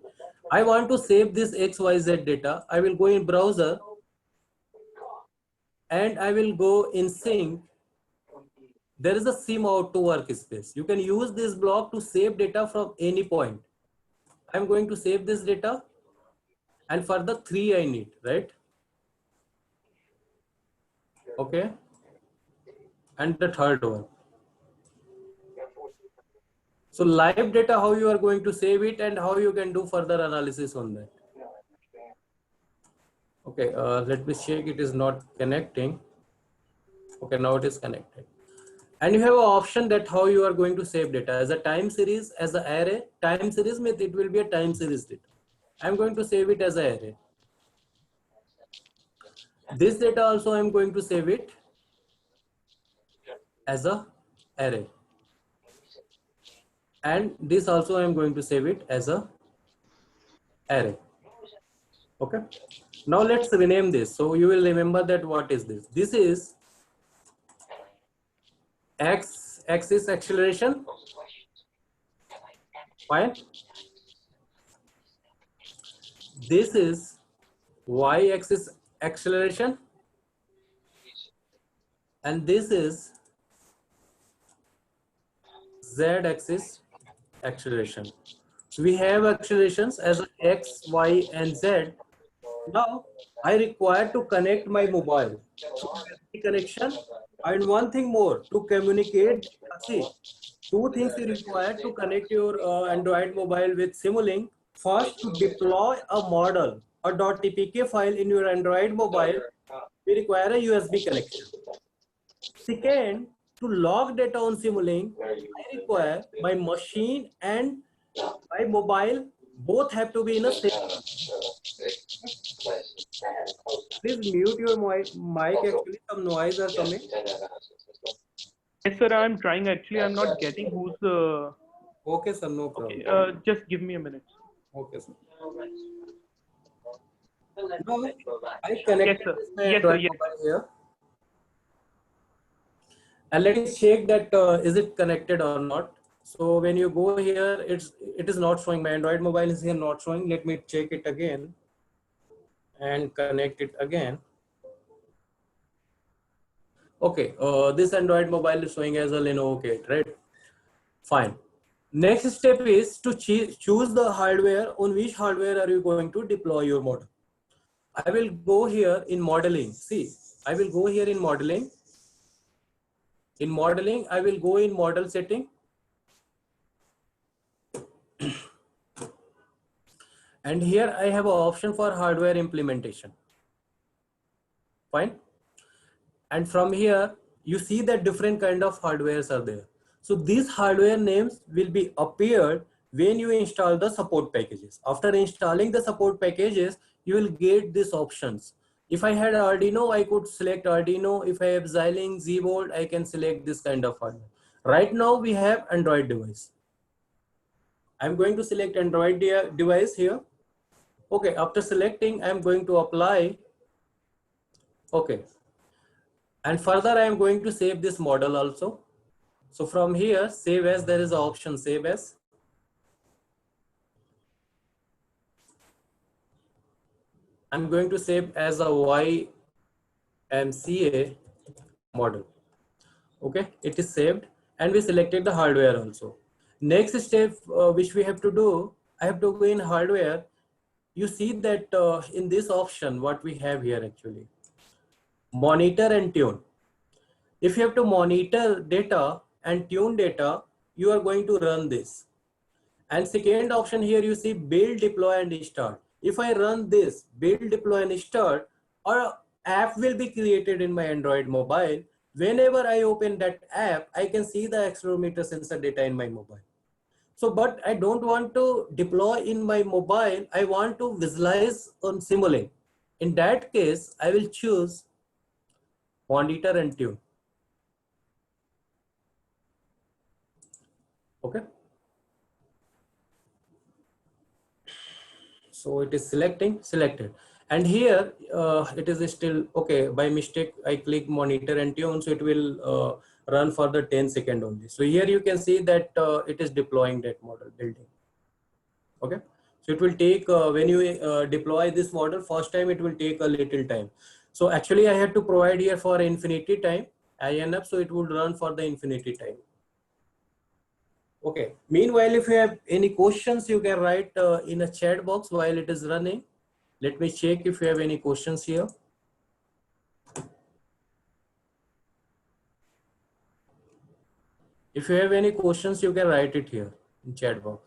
I want to save this XYZ data. I will go in browser and I will go in sync. There is a sim out to workspace. You can use this block to save data from any point. I'm going to save this data, and for the 3 I need, right? Okay. And the third one. So live data, how you are going to save it and how you can do further analysis on that. Okay, let me check. It is not connecting. Okay, now it is connected. And you have an option that how you are going to save data as a time series, as an array. Time series means it will be a time series data. I'm going to save it as an array. This data also I'm going to save it as a array. And this also I'm going to save it as a array. Okay. Now let's rename this. So you will remember that what is this? This is x-axis acceleration. Fine. This is y-axis acceleration. And this is z-axis acceleration. So we have accelerations as X, Y, and Z. Now I require to connect my mobile. So USB connection, and one thing more to communicate. See, two things you require to connect your Android mobile with Simulink. First, to deploy a model or .tpk file in your Android mobile, we require a USB connection. Second, to log data on Simulink, I require my machine and my mobile both have to be in a same. Please mute your mic. Actually, some noise are coming. Yes, sir. I'm trying. Actually, I'm not getting who's the. Okay, sir. No problem. Okay, just give me a minute. Okay, sir. Now, I connected Yes, sir. this my Yes, sir. Android Yes. mobile here. And let me check that is it connected or not. So when you go here, it is not showing. My Android mobile is here not showing. Let me check it again and connect it again. Okay, this Android mobile is showing as a Lenovo Kit, right? Fine. Next step is to choose the hardware. On which hardware are you going to deploy your model? I will go here in modeling. See, I will go here in modeling. In modeling, I will go in model setting. And here I have an option for hardware implementation. Fine. And from here, you see that different kind of hardwares are there. So these hardware names will be appeared when you install the support packages. After installing the support packages, you will get these options. If I had Arduino, I could select Arduino. If I have Xilinx, ZBoard, I can select this kind of hardware. Right now we have Android device. I'm going to select Android device here. Okay, after selecting, I'm going to apply. Okay. And further, I am going to save this model also. So from here, save as, there is an option save as. I'm going to save as a YMCA model. Okay, it is saved and we selected the hardware also. Next step which we have to do, I have to go in hardware. You see that in this option, what we have here actually, monitor and tune. If you have to monitor data and tune data, you are going to run this. And second option here, you see build, deploy and start. If I run this build, deploy and start, or app will be created in my Android mobile. Whenever I open that app, I can see the accelerometer sensor data in my mobile. So, but I don't want to deploy in my mobile. I want to visualize on Simulink. In that case, I will choose monitor and tune. Okay. So it is selected. And here it is still okay. By mistake, I click monitor and tune. So it will run for the 10 seconds only. So here you can see that it is deploying that model building. Okay. So it will take, when you deploy this model, first time it will take a little time. So actually I had to provide here for infinity time, INF, so it would run for the infinity time. Okay. Meanwhile, if you have any questions, you can write in a chat box while it is running. Let me check if you have any questions here. If you have any questions, you can write it here in chat box.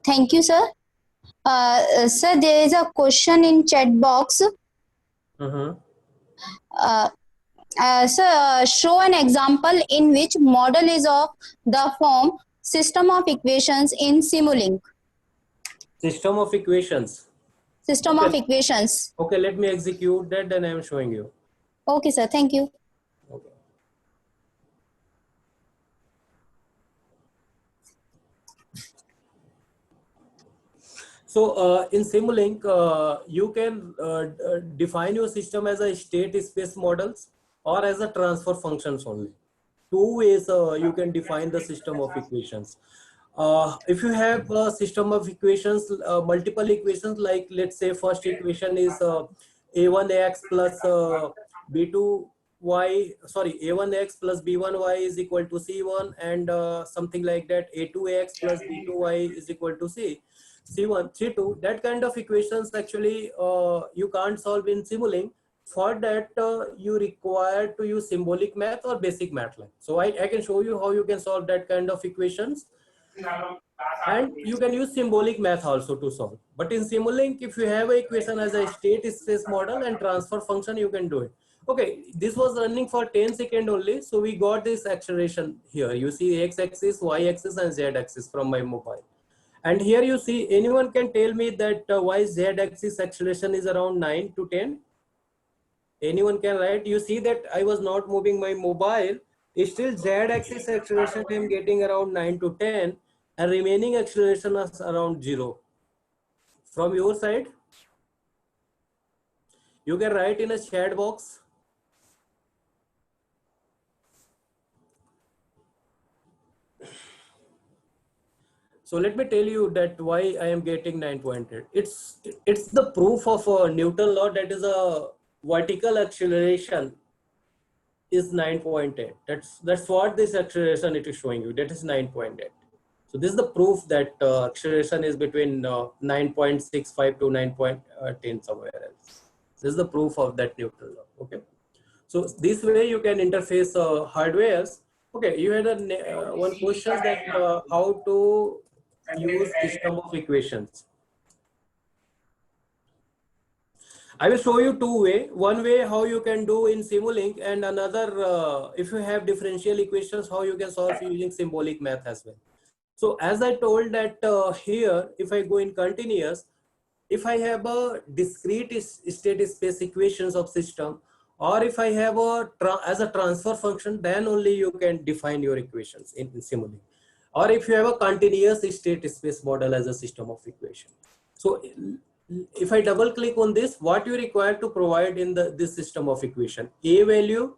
Thank you, sir. Sir, there is a question in chat box. Sir, show an example in which model is of the form system of equations in Simulink. System of equations. System of equations. Okay, let me execute that, then I am showing you. Okay, sir. Thank you. Okay. So in Simulink, you can define your system as a state space models or as a transfer functions only. Two ways you can define the system of equations. If you have a system of equations, multiple equations, like let's say first equation is a1x plus b2 a1x plus b1y is equal to c1, and something like that, a2x plus b2y is equal to c1 c2. That kind of equations actually you can't solve in Simulink. For that you require to use symbolic math or basic MATLAB. So I can show you how you can solve that kind of equations, and you can use symbolic math also to solve. But in Simulink, if you have an equation as a state space model and transfer function, you can do it. Okay, this was running for 10 seconds only. So we got this acceleration here. You see x-axis, y-axis and z-axis from my mobile. And here you see, anyone can tell me that why z-axis acceleration is around 9 to 10? Anyone can write? You see that I was not moving my mobile. Still z-axis acceleration I am getting around 9 to 10, and remaining acceleration is around 0. From your side, you can write in a chat box. So let me tell you that why I am getting 9.8. It's the proof of Newton law, that is a vertical acceleration is 9.8. That's what this acceleration it is showing you. That is 9.8. So this is the proof that acceleration is between 9.65 to 9.10 somewhere else. This is the proof of that Newton law. Okay. So this way you can interface hardwares. Okay, you had one question that how to use system of equations. I will show you two ways. One way how you can do in Simulink, and another if you have differential equations, how you can solve using symbolic math as well. So as I told that here, if I go in continuous, if I have a discrete state space equations of system, or if I have as a transfer function, then only you can define your equations in Simulink. Or if you have a continuous state space model as a system of equation. So if I double click on this, what you require to provide in this system of equation: a value,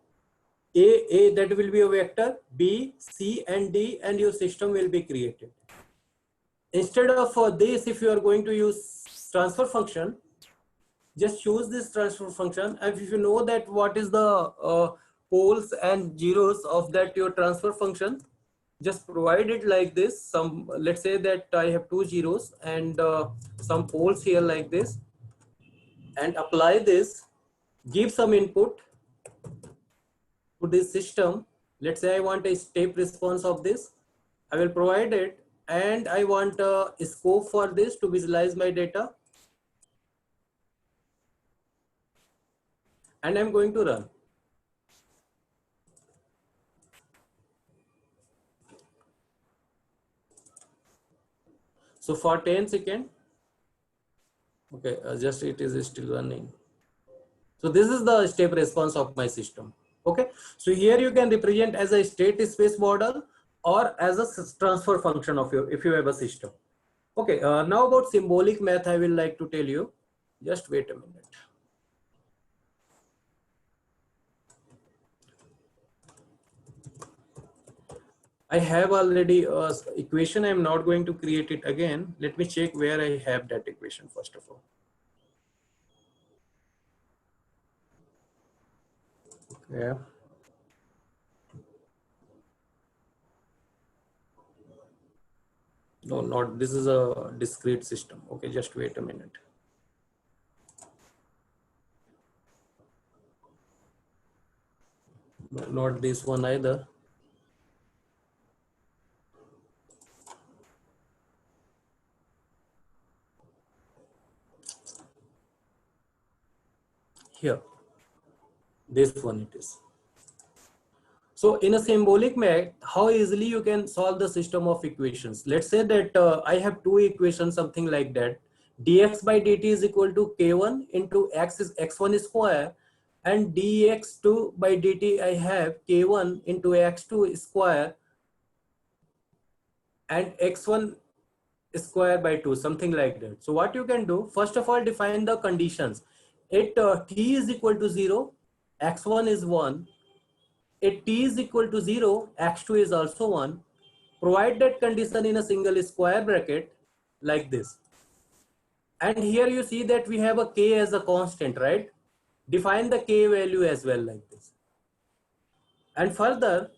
a that will be a vector, b, c and d, and your system will be created. Instead of this, if you are going to use transfer function, just choose this transfer function, and if you know that what is the poles and zeros of that your transfer function, just provide it like this. Some, let's say that I have 2 zeros and some poles here like this, and apply this, give some input to this system. Let's say I want a step response of this. I will provide it, and I want a scope for this to visualize my data. And I'm going to run. So for 10 seconds, okay, just it is still running. So this is the step response of my system. Okay, so here you can represent as a state space model or as a transfer function of your, if you have a system. Okay, now about symbolic math, I will like to tell you. Just wait a minute. I have already equation. I am not going to create it again. Let me check where I have that equation first of all. Yeah. No, not this is a discrete system. Okay, just wait a minute. No, not this one either. Here, this one it is. So in a symbolic math, how easily you can solve the system of equations? Let's say that I have two equations, something like that. dx by dt is equal to k1 into x is x1 square, and dx2 by dt I have k1 into x2 square and x1 square by 2, something like that. So what you can do, first of all, define the conditions. At t is equal to 0, x1 is 1. At t is equal to 0, x2 is also 1. Provide that condition in a single square bracket like this. And here you see that we have a k as a constant, right? Define the k value as well like this. And further,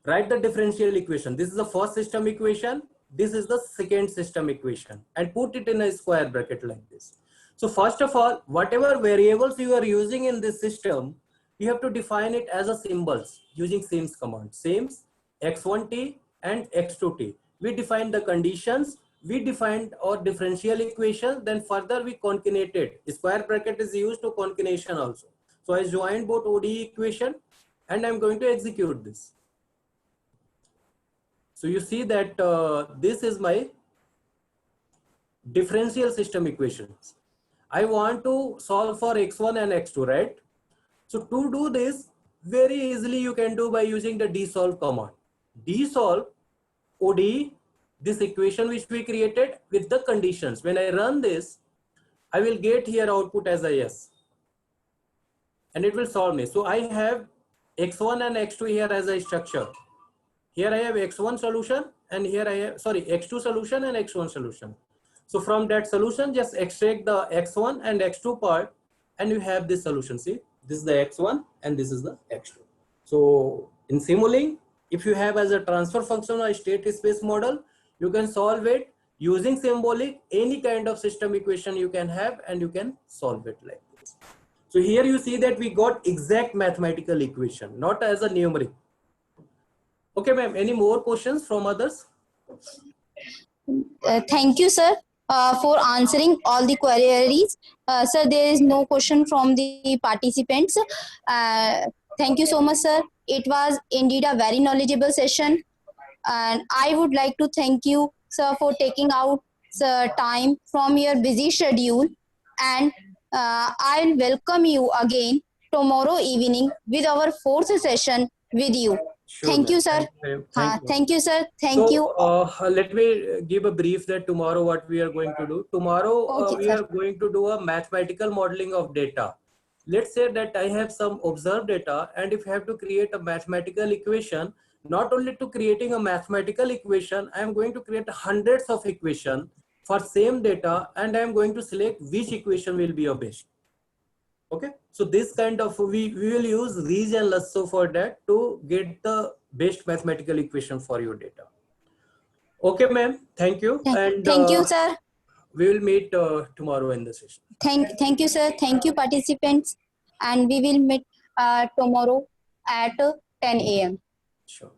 write the differential equation. This is the first system equation. This is the second system equation, and put it in a square bracket like this. So first of all, whatever variables you are using in this system, you have to define it as a symbols using SIMS command. SIMS x1t and x2t. We define the conditions. We defined our differential equation. Then further we concatenated. Square bracket is used to concatenation also. So I joined both ODE equation, and I'm going to execute this. So you see that this is my differential system equations. I want to solve for x1 and x2, right? So to do this, very easily you can do by using the dsolve command. Dsolve ODE, this equation which we created with the conditions. When I run this, I will get here output as a yes. And it will solve me. So I have x1 and x2 here as a structure. Here I have x1 solution, and here I have, sorry, x2 solution and x1 solution. So from that solution, just extract the x1 and x2 part, and you have this solution. See, this is the x1 and this is the x2. So in Simulink, if you have as a transfer function or state space model, you can solve it using symbolic, any kind of system equation you can have, and you can solve it like this. So here you see that we got exact mathematical equation, not as a numeric. Okay, ma'am, any more questions from others? Thank you, sir, for answering all the queries. Sir, there is no question from the participants. Thank you so much, sir. It was indeed a very knowledgeable session. And I would like to thank you, sir, for taking out time from your busy schedule. And I'll welcome you again tomorrow evening with our fourth session with you. Sure, Thank you, ma'am. sir. Thank you. Thank you, sir. Thank you. Let me give a brief that tomorrow what we are going to do. Tomorrow Okay, we sir. are going to do a mathematical modeling of data. Let's say that I have some observed data, and if I have to create a mathematical equation, not only to creating a mathematical equation, I am going to create hundreds of equations for same data, and I am going to select which equation will be your best. Okay, so this kind of we will use Ries and Lasso for that to get the best mathematical equation for your data. Okay, ma'am, thank you. And Thank you, sir. we will meet tomorrow in the session. Thank you, sir. Thank you, participants. And we will meet tomorrow at 10 a.m. Sure.